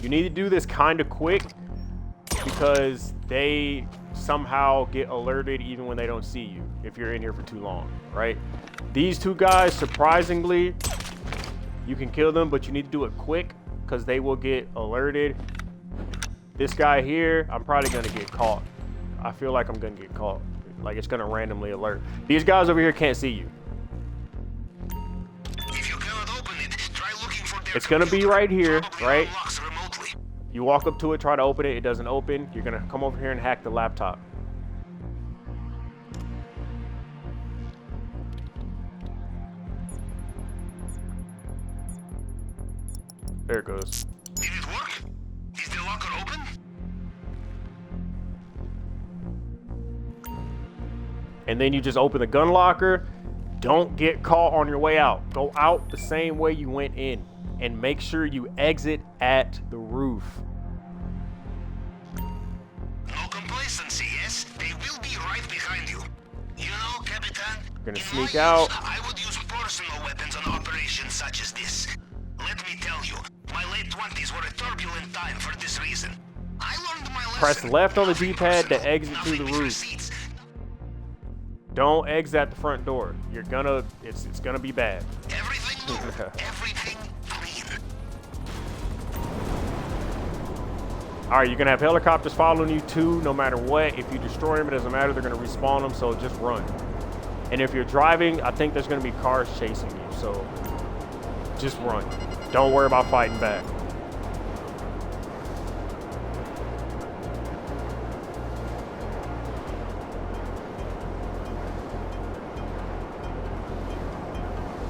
You need to do this kind of quick because they somehow get alerted even when they don't see you if you're in here for too long, right? These two guys, surprisingly, you can kill them, but you need to do it quick because they will get alerted. This guy here, I'm probably gonna get caught. I feel like I'm gonna get caught. Like it's gonna randomly alert. These guys over here can't see you. If you cannot open it, try looking for their It's gonna be right here, right? You walk up to it, try to open it, it doesn't open. You're gonna come over here and hack the laptop. There it goes. Did it work? Is the locker open? And then you just open the gun locker. Don't get caught on your way out. Go out the same way you went in. And make sure you exit at the roof. No complacency, yes? They will be right behind you. You know, Capitan, Gonna in sneak my out. use, I would use personal weapons on operations such as this. Let me tell you, my late 20s were a turbulent time for this reason. I learned my lesson. Press left on the D-pad to exit through the roof. Don't exit at the front door. You're gonna, it's gonna be bad. Everything new, everything clean. All right, you're gonna have helicopters following you too, no matter what. If you destroy them, it doesn't matter. They're gonna respawn them, so just run. And if you're driving, I think there's gonna be cars chasing you, so just run. Don't worry about fighting back.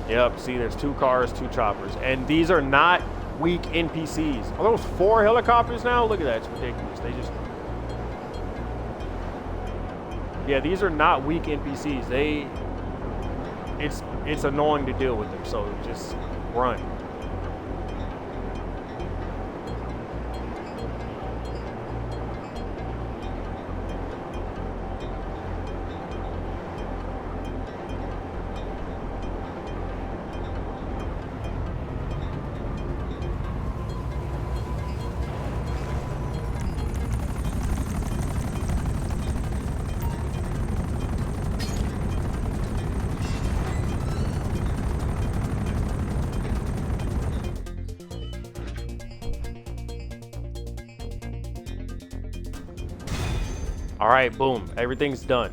Yep, see, there's 2 cars, 2 choppers. And these are not weak NPCs. Are those 4 helicopters now? Look at that, it's ridiculous. They just... Yeah, these are not weak NPCs. It's annoying to deal with them, so just run. All right, boom, everything's done.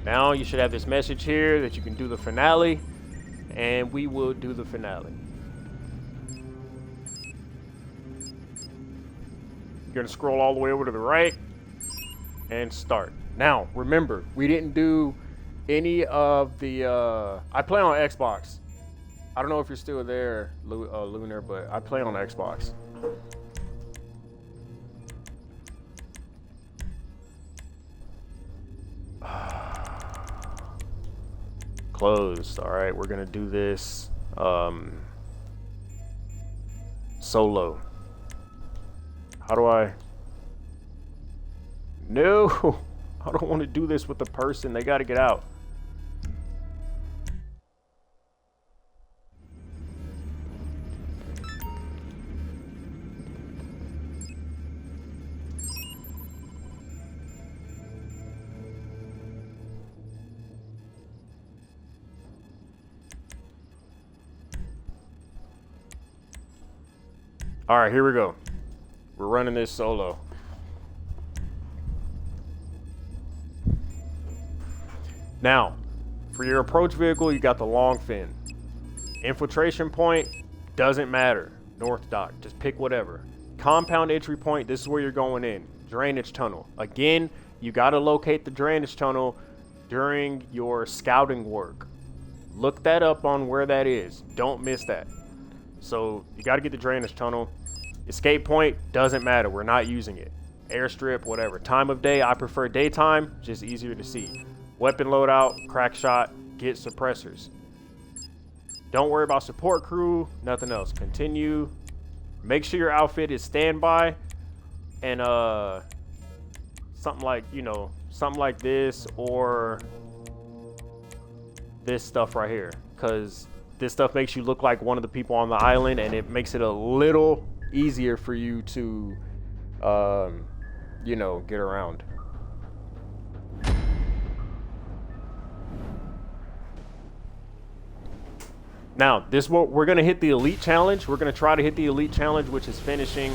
Now you should have this message here that you can do the finale, and we will do the finale. You're gonna scroll all the way over to the right and start. Now, remember, we didn't do any of the, I play on Xbox. I don't know if you're still there, Lunar, but I play on Xbox. Closed. All right, we're gonna do this solo. How do I No, I don't want to do this with the person. They got to get out. All right, here we go. We're running this solo. Now, for your approach vehicle, you got the Longfin. Infiltration point, doesn't matter. North dock, just pick whatever. Compound entry point, this is where you're going in. Drainage tunnel. Again, you got to locate the drainage tunnel during your scouting work. Look that up on where that is. Don't miss that. So you got to get the drainage tunnel. Escape point, doesn't matter. We're not using it. Airstrip, whatever. Time of day, I prefer daytime. Just easier to see. Weapon loadout, crack shot, get suppressors. Don't worry about support crew, nothing else. Continue. Make sure your outfit is standby. And something like, you know, something like this or this stuff right here. Because this stuff makes you look like one of the people on the island, and it makes it a little easier for you to, you know, get around. Now, this what we're gonna hit the elite challenge. We're gonna try to hit the elite challenge, which is finishing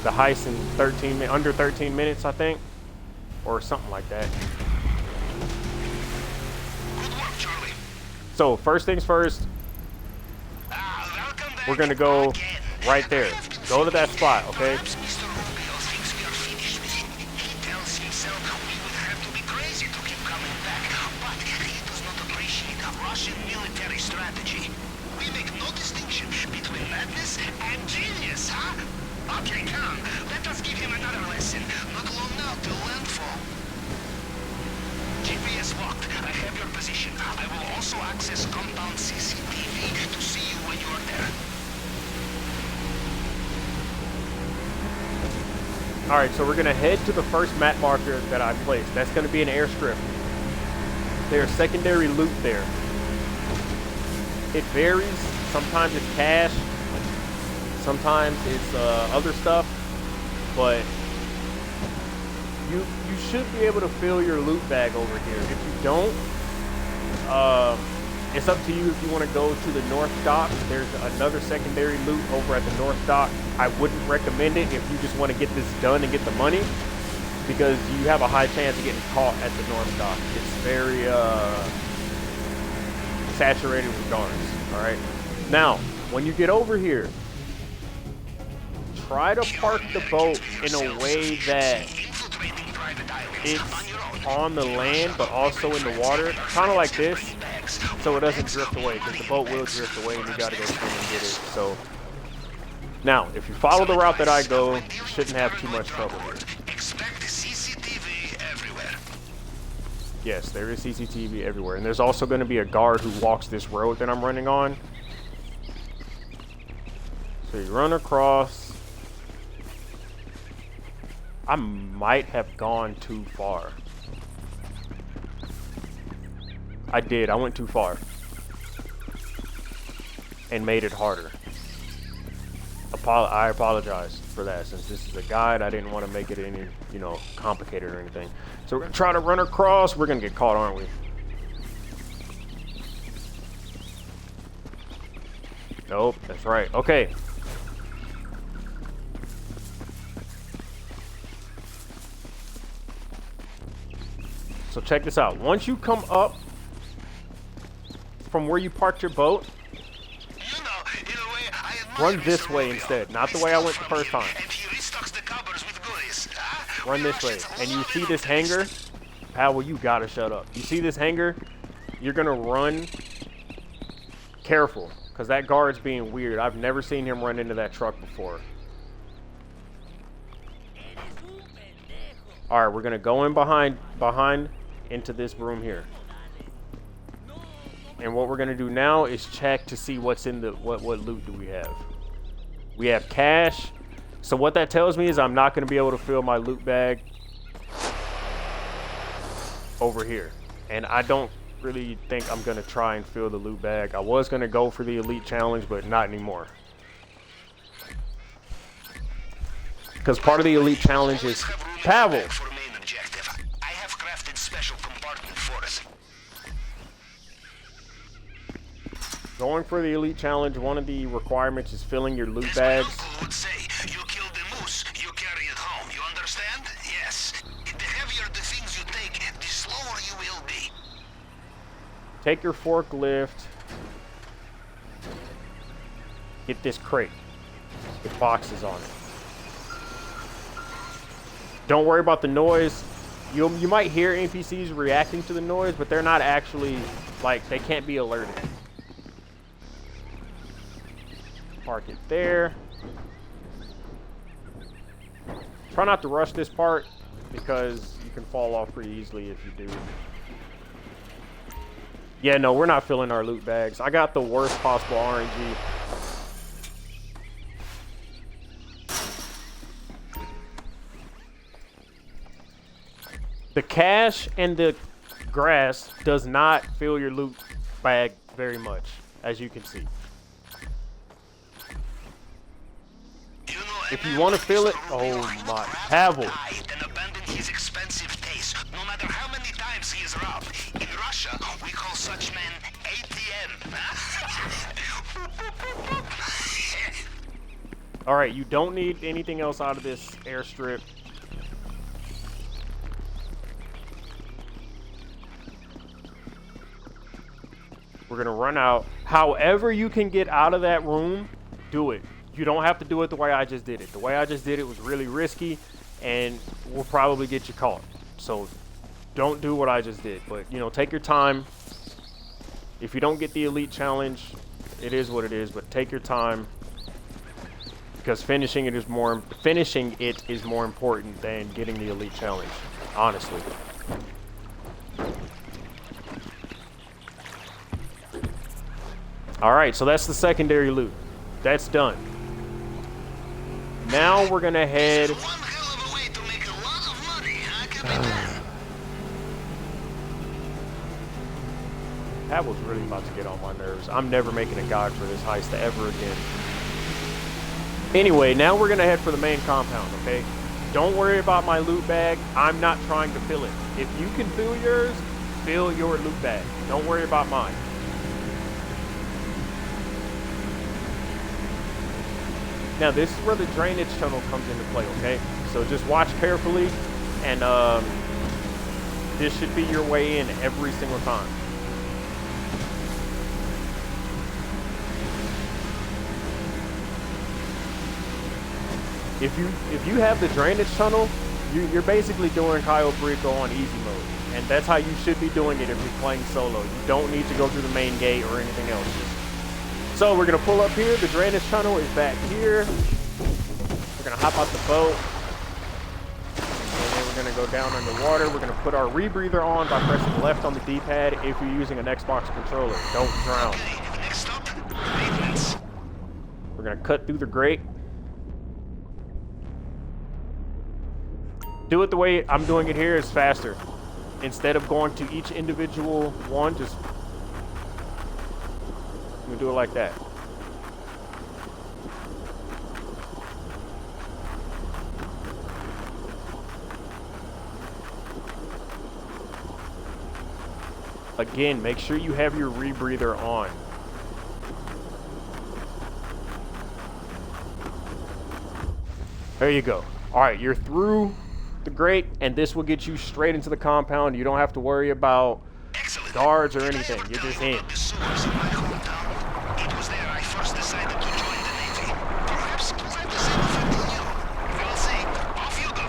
the heist in under 13 minutes, I think, or something like that. Good work, Charlie. So first things first, we're gonna go right there. Go to that spot, okay? Perhaps Mr. Rubio thinks we are finished with him. He tells himself we would have to be crazy to keep coming back, but he does not appreciate Russian military strategy. We make no distinction between madness and genius, huh? Okay, come. Let us give him another lesson. Not long now till landfall. GPS locked. I have your position. I will also access compound CCTV to see you when you are there. Alright, so we're gonna head to the first map marker that I placed. That's gonna be an airstrip. There's secondary loot there. It varies. Sometimes it's cash. Sometimes it's other stuff. But you should be able to fill your loot bag over here. If you don't, it's up to you if you want to go to the north dock. There's another secondary loot over at the north dock. I wouldn't recommend it if you just want to get this done and get the money, because you have a high chance of getting caught at the north dock. It's very saturated with guards. All right. Now, when you get over here, try to park the boat in a way that it's on the land but also in the water, kind of like this, so it doesn't drift away, because the boat will drift away and you gotta go swim and get it. So now, if you follow the route that I go, you shouldn't have too much trouble here. Expect CCTV everywhere. Yes, there is CCTV everywhere, and there's also going to be a guard who walks this road that I'm running on. So you run across. I might have gone too far. I did. I went too far and made it harder. I apologize for that. Since this is a guide, I didn't want to make it any, you know, complicated or anything. So we're gonna try to run across. We're gonna get caught, aren't we? Nope, that's right. Okay. So check this out. Once you come up from where you parked your boat, You know, in a way, I run admire this Mr. way Rubio. instead, not the way I went the first time. And he restocks the cupboards with goodies. Run this way. And you see this hangar? Powell, you gotta shut up. You see this hangar? You're gonna run careful, because that guard's being weird. I've never seen him run into that truck before. Alright, we're gonna go in behind into this room here. And what we're gonna do now is check to see what's in the what loot do we have. We have cash. So what that tells me is I'm not gonna be able to fill my loot bag over here. And I don't really think I'm gonna try and fill the loot bag. I was gonna go for the elite challenge, but not anymore. Because part of the elite challenge is Pavel. For main objective. I have crafted special compartment for us. Going for the elite challenge, one of the requirements is filling your loot As bags. my uncle would say, you kill the moose, you carry it home. You understand? Yes. The heavier the things you take, the slower you will be. Take your forklift. Get this crate with boxes on it. Don't worry about the noise. You might hear NPCs reacting to the noise, but they're not actually, like, they can't be alerted. Park it there. Try not to rush this part because you can fall off pretty easily if you do. Yeah, no, we're not filling our loot bags. I got the worst possible RNG. The cash and the grass does not fill your loot bag very much, as you can see. You know, If you want to fill it, oh my, Pavel. and abandon his expensive taste, no matter how many times he is robbed. In Russia, we call such men ATM. All right, you don't need anything else out of this airstrip. We're gonna run out. However you can get out of that room, do it. You don't have to do it the way I just did it. The way I just did it was really risky and will probably get you caught. So don't do what I just did. But, you know, take your time. If you don't get the elite challenge, it is what it is. But take your time because finishing it is more important than getting the elite challenge, honestly. All right, so that's the secondary loot. That's done. Now we're gonna head. One hell of a way to make a lot of money, huh, Captain? That was really about to get on my nerves. I'm never making a guide for this heist ever again. Anyway, now we're gonna head for the main compound, okay? Don't worry about my loot bag. I'm not trying to fill it. If you can fill yours, fill your loot bag. Don't worry about mine. Now, this is where the drainage tunnel comes into play, okay? So just watch carefully, and this should be your way in every single time. If you have the drainage tunnel, you're basically doing Cayo Perico on easy mode, and that's how you should be doing it if you're playing solo. You don't need to go through the main gate or anything else. So we're gonna pull up here. The drainage tunnel is back here. We're gonna hop out the boat, and then we're gonna go down underwater. We're gonna put our rebreather on by pressing left on the D-pad if you're using an Xbox controller. Don't drown. Okay, next stop, maintenance. We're gonna cut through the grate. Do it the way I'm doing it here. It's faster. Instead of going to each individual one, just we do it like that. Again, make sure you have your rebreather on. There you go. All right, you're through the grate, and this will get you straight into the compound. You don't have to worry about guards or anything. You're just in. The sewers in my hometown. It was there I first decided to join the Navy. Perhaps it was at the same effect on you. We'll see. Off you go.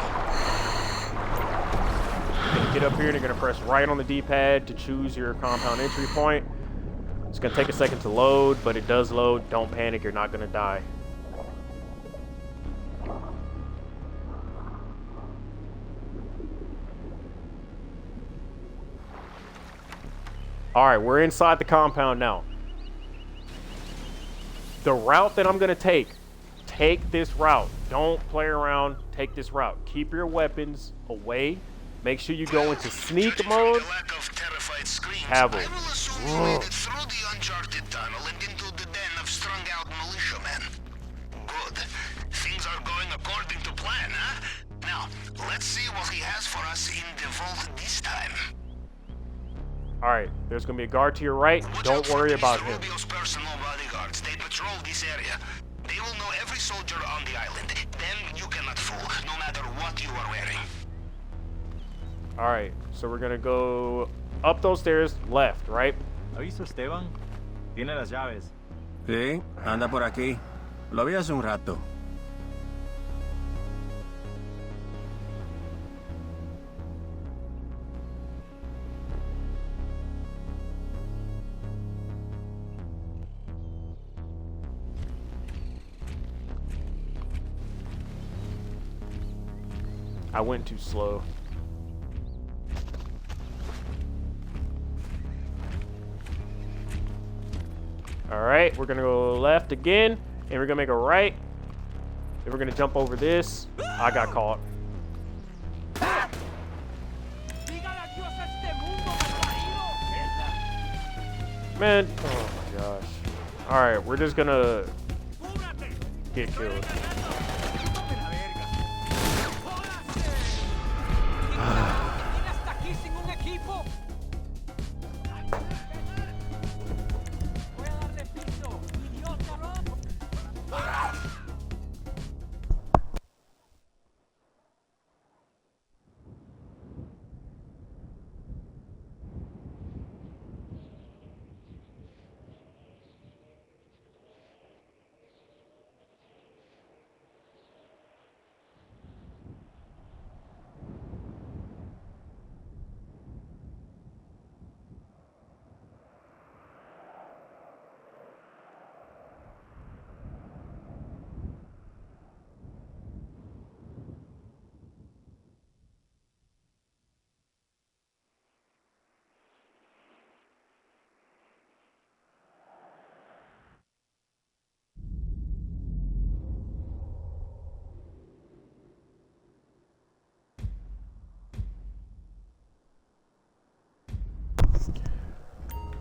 You're gonna get up here and you're gonna press right on the D-pad to choose your compound entry point. It's gonna take a second to load, but it does load. Don't panic, you're not gonna die. All right, we're inside the compound now. The route that I'm gonna take this route. Don't play around, take this route. Keep your weapons away Make sure you go into sneak mode. Have them. I will assume you made it through the uncharted tunnel and into the den of strung-out militiamen. Good. Things are going according to plan, huh? Now, let's see what he has for us in the vault this time. Alright, there's gonna be a guard to your right. Don't worry about him. Rubio's personal bodyguards. They patrol this area. They will know every soldier on the island. Them you cannot fool, no matter what you are wearing. Alright, so we're gonna go up those stairs, left, right? ¿Ha visto Esteban? Tiene las llaves. Sí, anda por aquí. Lo vi hace un rato. I went too slow. Alright, we're gonna go left again, and we're gonna make a right. Then we're gonna jump over this. I got caught. Man, oh my gosh. Alright, we're just gonna get killed.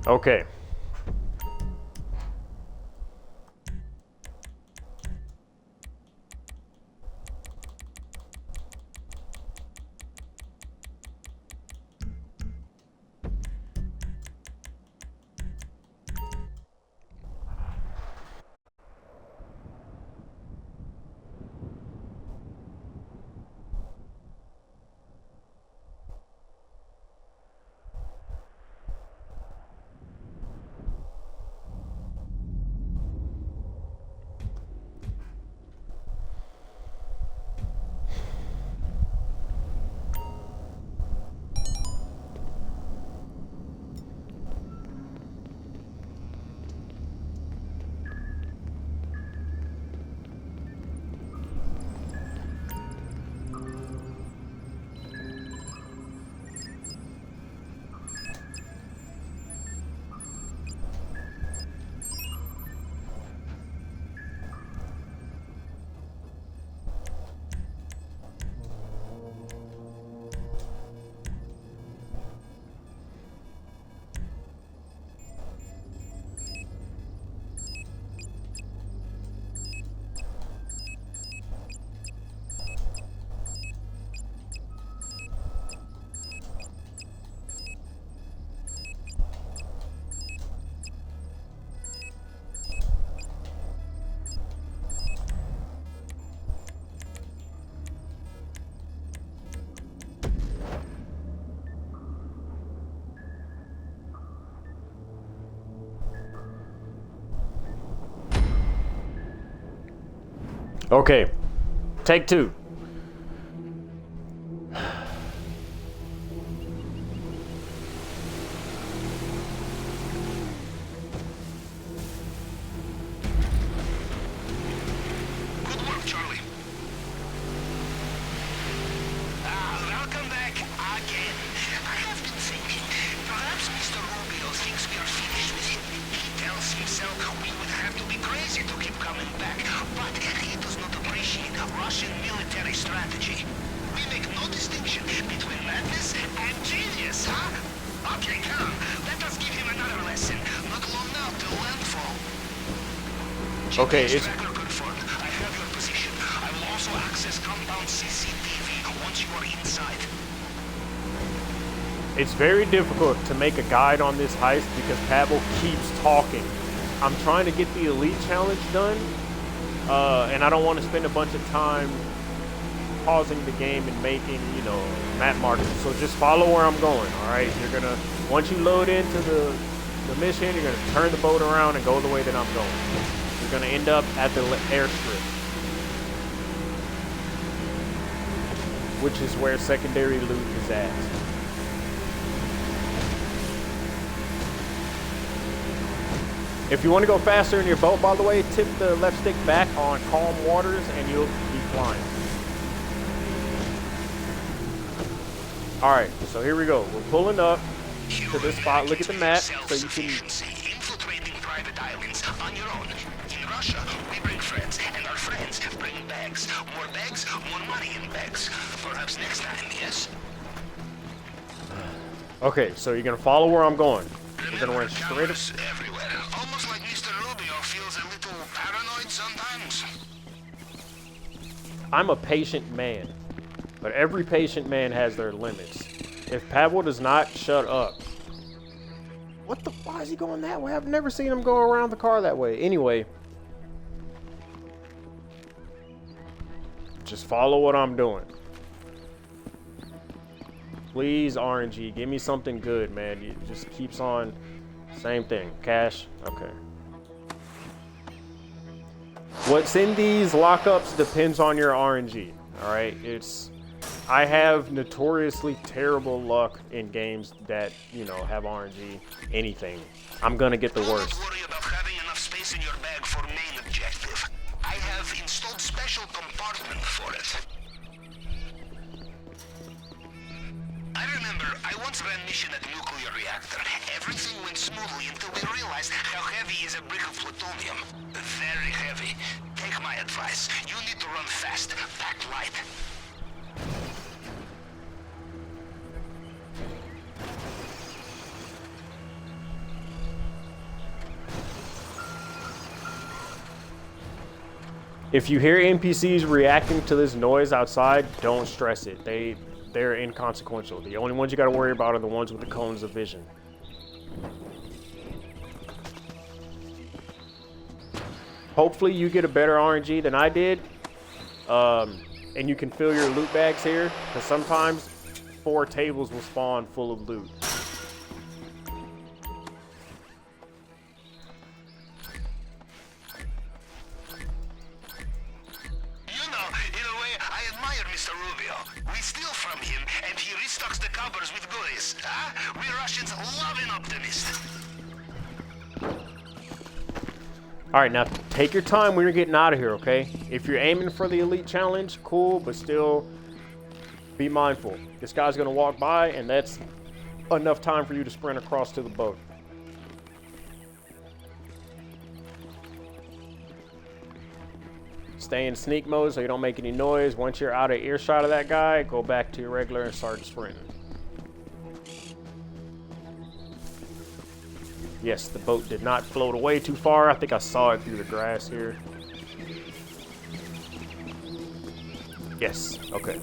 Okay. Okay, take two. Good work, Charlie. Welcome back again. I have been thinking, perhaps Mr. Rubio thinks we are finished with him. He tells himself we would have to be crazy to keep coming back, but he does not appreciate Russian military strategy. We make no distinction between madness and genius, huh? Okay, come. Let us give him another lesson. Not long now till landfall. Okay, GPS it's tracker confirmed. I have your position. I will also access compound CCTV once you are inside. It's very difficult to make a guide on this heist because Pavel keeps talking. I'm trying to get the elite challenge done, and I don't want to spend a bunch of time pausing the game and making, you know, map markers. So just follow where I'm going, all right? You're gonna, once you load into the mission, you're gonna turn the boat around and go the way that I'm going. You're gonna end up at the airstrip, which is where secondary loot is at. If you want to go faster in your boat, by the way, tip the left stick back on calm waters and you'll be flying. Alright, so here we go. We're pulling up to this spot. Look at the map so you can... Infiltrating private islands on your own. In Russia, we bring friends, and our friends bring bags. More bags, more money in bags. Perhaps next time, yes? Okay, so you're going to follow where I'm going. We're going to run straight up... everywhere. Almost like Mr. Rubio feels a little paranoid sometimes. I'm a patient man, but every patient man has their limits. If Pavel does not shut up... What the... Why is he going that way? I've never seen him go around the car that way. Anyway. Just follow what I'm doing. Please, RNG, give me something good, man. It just keeps on... Same thing. Cash. Okay. What's in these lockups depends on your RNG. Alright? It's... I have notoriously terrible luck in games that, you know, have RNG. Anything. I'm gonna get the worst. Don't worry about having enough space in your bag for main objective. I have installed special compartment for it. I remember I once ran mission at nuclear reactor. Everything went smoothly until we realized how heavy is a brick of plutonium. Very heavy. Take my advice. You need to run fast. Pack light. If you hear NPCs reacting to this noise outside, don't stress it. They're inconsequential. The only ones you gotta worry about are the ones with the cones of vision. Hopefully you get a better RNG than I did. And you can fill your loot bags here, because sometimes 4 tables will spawn full of loot. Mr. Rubio. We steal from him, and he restocks the cupboards with goodies. Huh? We Russians love an optimist. Alright, now take your time when you're getting out of here, okay? If you're aiming for the elite challenge, cool, but still be mindful. This guy's gonna walk by, and that's enough time for you to sprint across to the boat. Stay in sneak mode so you don't make any noise. Once you're out of earshot of that guy, go back to your regular and start sprinting. Yes, the boat did not float away too far. I think I saw it through the grass here. Yes, okay.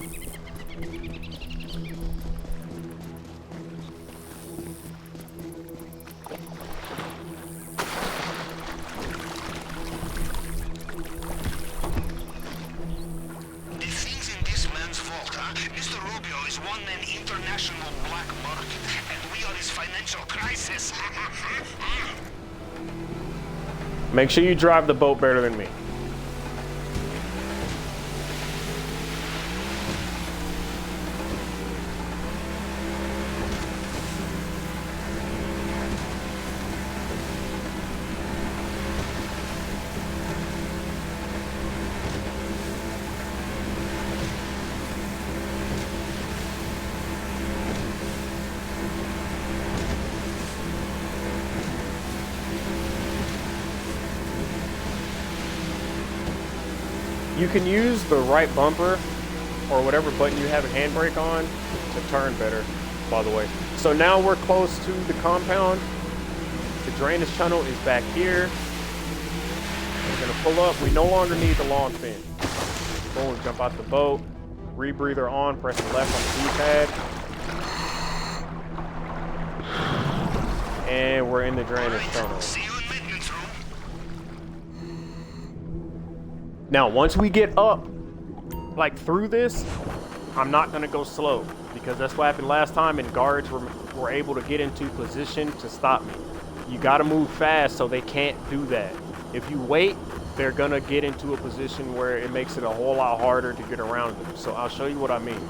Mr. Rubio is one-man international black market, and we are his financial crisis. Make sure you drive the boat better than me. You can use the right bumper or whatever button you have a handbrake on to turn better, by the way. So now we're close to the compound. The drainage tunnel is back here. We're gonna pull up. We no longer need the Longfin. Boom, jump out the boat. Rebreather on, press the left on the D-pad. And we're in the drainage tunnel. Now, once we get up, like through this, I'm not gonna go slow because that's what happened last time and guards were able to get into position to stop me. You gotta move fast so they can't do that. If you wait, they're gonna get into a position where it makes it a whole lot harder to get around them. So I'll show you what I mean.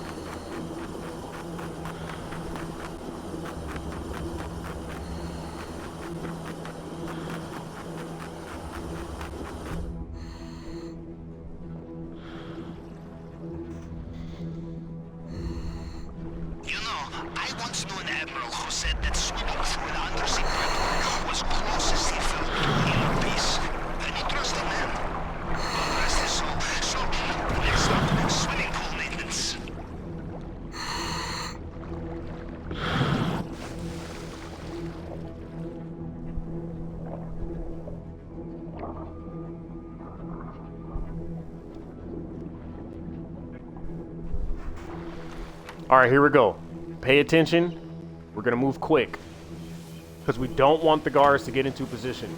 All right, here we go. Pay attention. We're gonna move quick because we don't want the guards to get into position.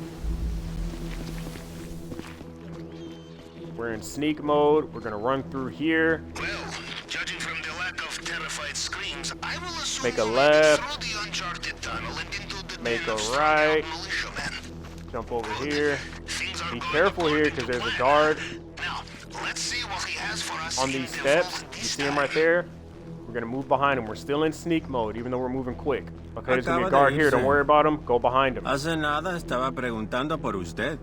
We're in sneak mode. We're gonna run through here. Well, judging from the lack of terrified screams, I will assume make a left. through the uncharted tunnel and into the Make den a of right. militiamen. Jump over here. Things are Be going careful here because there's a guard Now, let's see what he has for us on in these the steps. vault You this see him time. right there? We're gonna move behind him. We're still in sneak mode, even though we're moving quick. Okay, there's gonna be a Acaba de guard here. irse. Don't worry about him. Go behind him. Hace nada estaba preguntando por usted.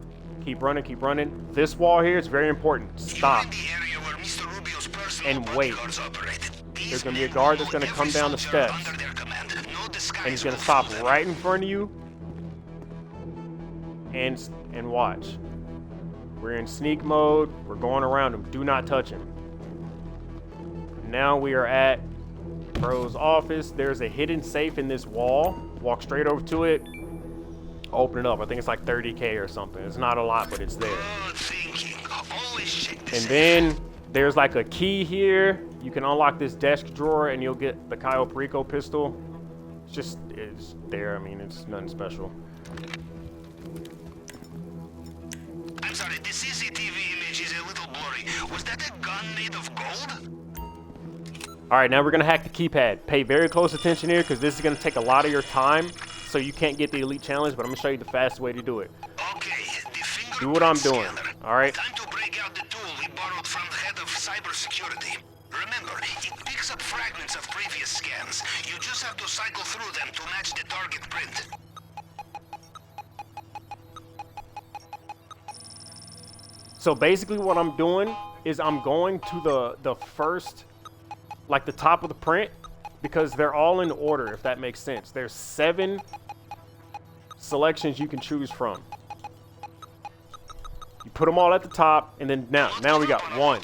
Keep running, keep running. This wall here is very important. Stop You're in the area where Mr. Rubio's personal and wait. bodyguards operated. These There's gonna be a men guard know that's gonna every come down the soldier steps. under their command. No disguise And he's gonna will stop fool them. right in front of you and watch. We're in sneak mode. We're going around him. Do not touch him. Now we are at Bro's office. There's a hidden safe in this wall. Walk straight over to it. Open it up. I think it's like 30K or something. It's not a lot, but it's there. Good thinking. Always check the And safe. then there's like a key here. You can unlock this desk drawer and you'll get the Cayo Perico pistol. It's there. I mean, it's nothing special. I'm sorry, the CCTV image is a little blurry. Was that a gun made of gold? All right, now we're gonna hack the keypad. Pay very close attention here because this is gonna take a lot of your time, so you can't get the elite challenge. But I'm gonna show you the fastest way to do it. Okay, the fingerprint Do what I'm doing. scanner. All right. Time to break out the tool we borrowed from the head of cybersecurity. Remember, it picks up fragments of previous scans. You just have to cycle through them to match the target print. So basically, what I'm doing is I'm going to the first, like the top of the print, because they're all in order. If that makes sense. There's 7 selections you can choose from. You put them all at the top, and then now we got 1,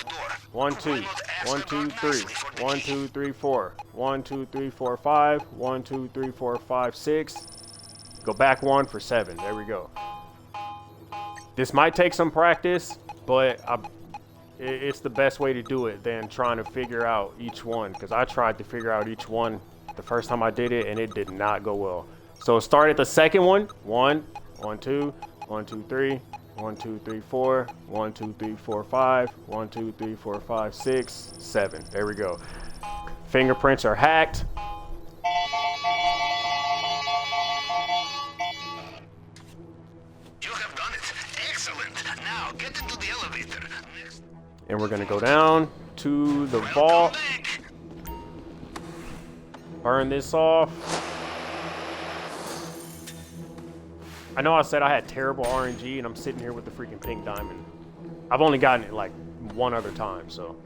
1, 2, 1, 2, 3, 1, 2, 3, 4, 1, 2, 3, 4, 5, 1, 2, 3, 4, 5, 6. Go back 1 for 7. There we go. This might take some practice, but it's the best way to do it than trying to figure out each one, because I tried to figure out each one the first time I did it, and it did not go well. So start at the second one. 1, 1, 2, 1, 2, 3, 1, 2, 3, 4, 1, 2, 3, 4, 5, 1, 2, 3, 4, 5, 6, 7. There we go. Fingerprints are hacked. You have done it. Excellent. Now get into the elevator. Next. And we're gonna go down to the Welcome vault. back. Burn this off. I know I said I had terrible RNG and I'm sitting here with the freaking pink diamond. I've only gotten it like one other time, so.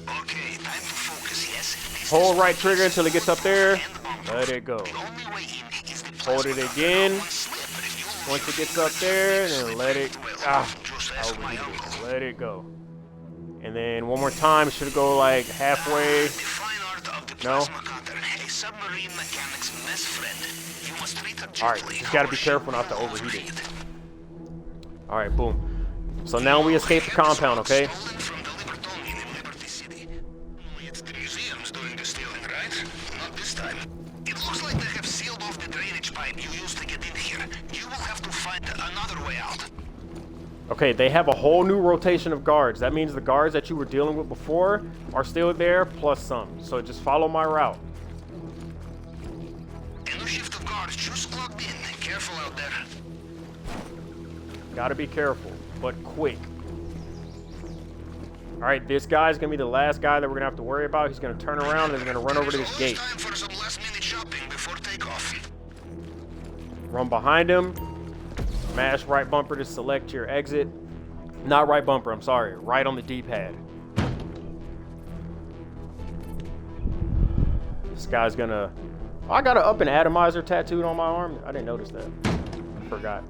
Okay, time to focus, yes? This Hold is right trigger until it gets up there. and bumper. Let it go. The only way in is the Hold it plasma again. one slip. If you Once it lose gets up there, this then let it, slip, well, ah, just I ask my overheated uncle. it. Let it go. And then one more time, it should go like halfway. The fine art of the No? plasma cutter, a submarine mechanic's best friend. You must treat her Alright, gently. just gotta be careful not to overheat it. Alright, boom. So now we escape the compound, okay? Stolen from the Libertonian in Liberty City. It's the museum's doing the stealing, right? Not this time. It looks like they have sealed off the drainage pipe you used to get in here. You will have to find another way out. Okay, they have a whole new rotation of guards. That means the guards that you were dealing with before are still there, plus some. So just follow my route. A new shift of guards just clocked in. Careful out there. Gotta be careful, but quick. Alright, this guy's gonna be the last guy that we're gonna have to worry about. He's gonna turn around and he's gonna run over to this gate. Time for some last-minute shopping before takeoff. Run behind him. Smash right bumper to select your exit. Not right bumper, I'm sorry. Right on the D-pad. This guy's gonna... Oh, I got an up and atomizer tattooed on my arm. I didn't notice that. I forgot.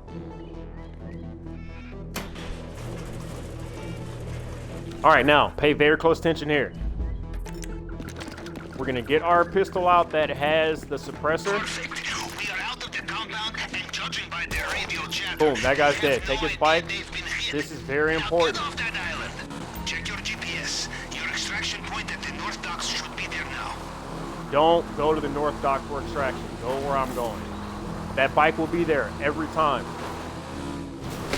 Alright, now, pay very close attention here. We're gonna get our pistol out that has the suppressor. Perfect. We are out of the compound and judging by their radio chatter. Boom, that guy's we have dead. Take no his bike. idea they've been hit. This is very Now important. get off that island. Check your GPS. Your extraction point at the North Docks should be there now. Don't go to the North Dock for extraction. Go where I'm going. That bike will be there every time.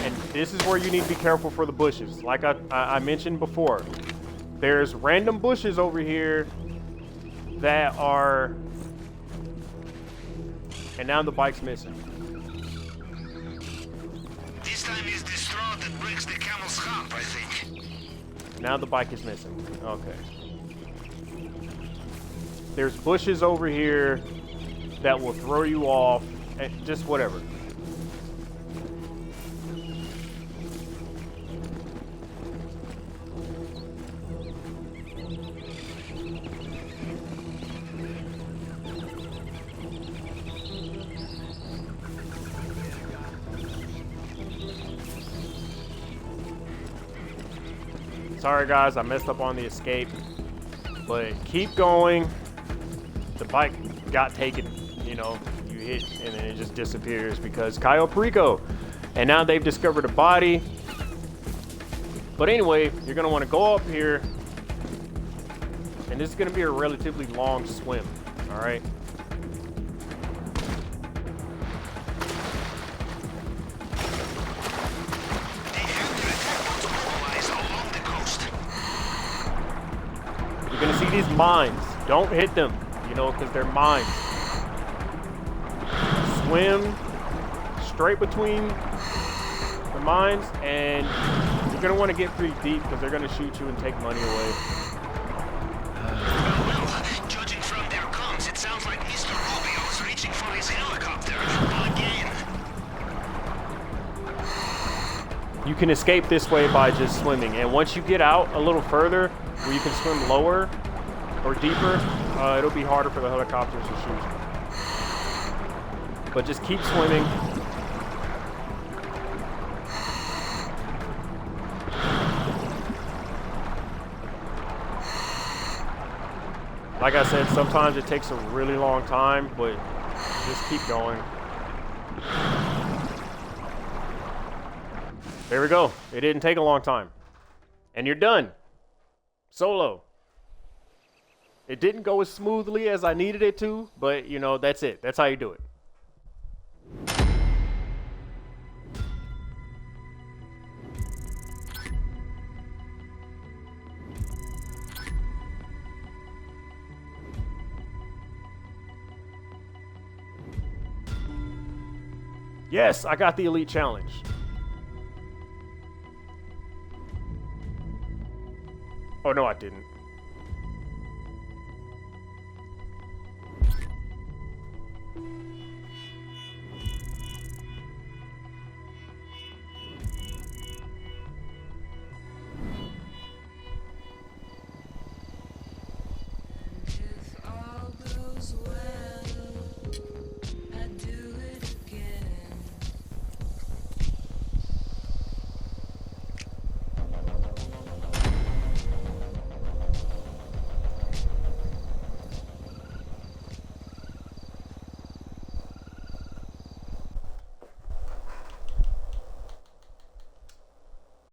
And this is where you need to be careful for the bushes. Like I mentioned before, there's random bushes over here that are... And now the bike's missing. This time is the straw that breaks the camel's hump, I think. Now the bike is missing. Okay. There's bushes over here that will throw you off. And just whatever. Sorry guys, I messed up on the escape, but keep going. The bike got taken, you know, you hit and then it just disappears because Cayo Perico. And now they've discovered a body. But anyway, you're gonna wanna go up here and this is gonna be a relatively long swim, all right? You're gonna see these mines. Don't hit them, you know, because they're mines. Swim straight between the mines, and you're gonna want to get pretty deep because they're gonna shoot you and take money away. Well, judging from their comms, it sounds like Mr. Rubio is reaching for his helicopter again. You can escape this way by just swimming, and once you get out a little further, where you can swim lower or deeper, it'll be harder for the helicopters to shoot you. But just keep swimming. Like I said, sometimes it takes a really long time, but just keep going. There we go. It didn't take a long time. And you're done. Solo. It didn't go as smoothly as I needed it to, but you know, that's it. That's how you do it. Yes, I got the elite challenge. Oh, no, I didn't.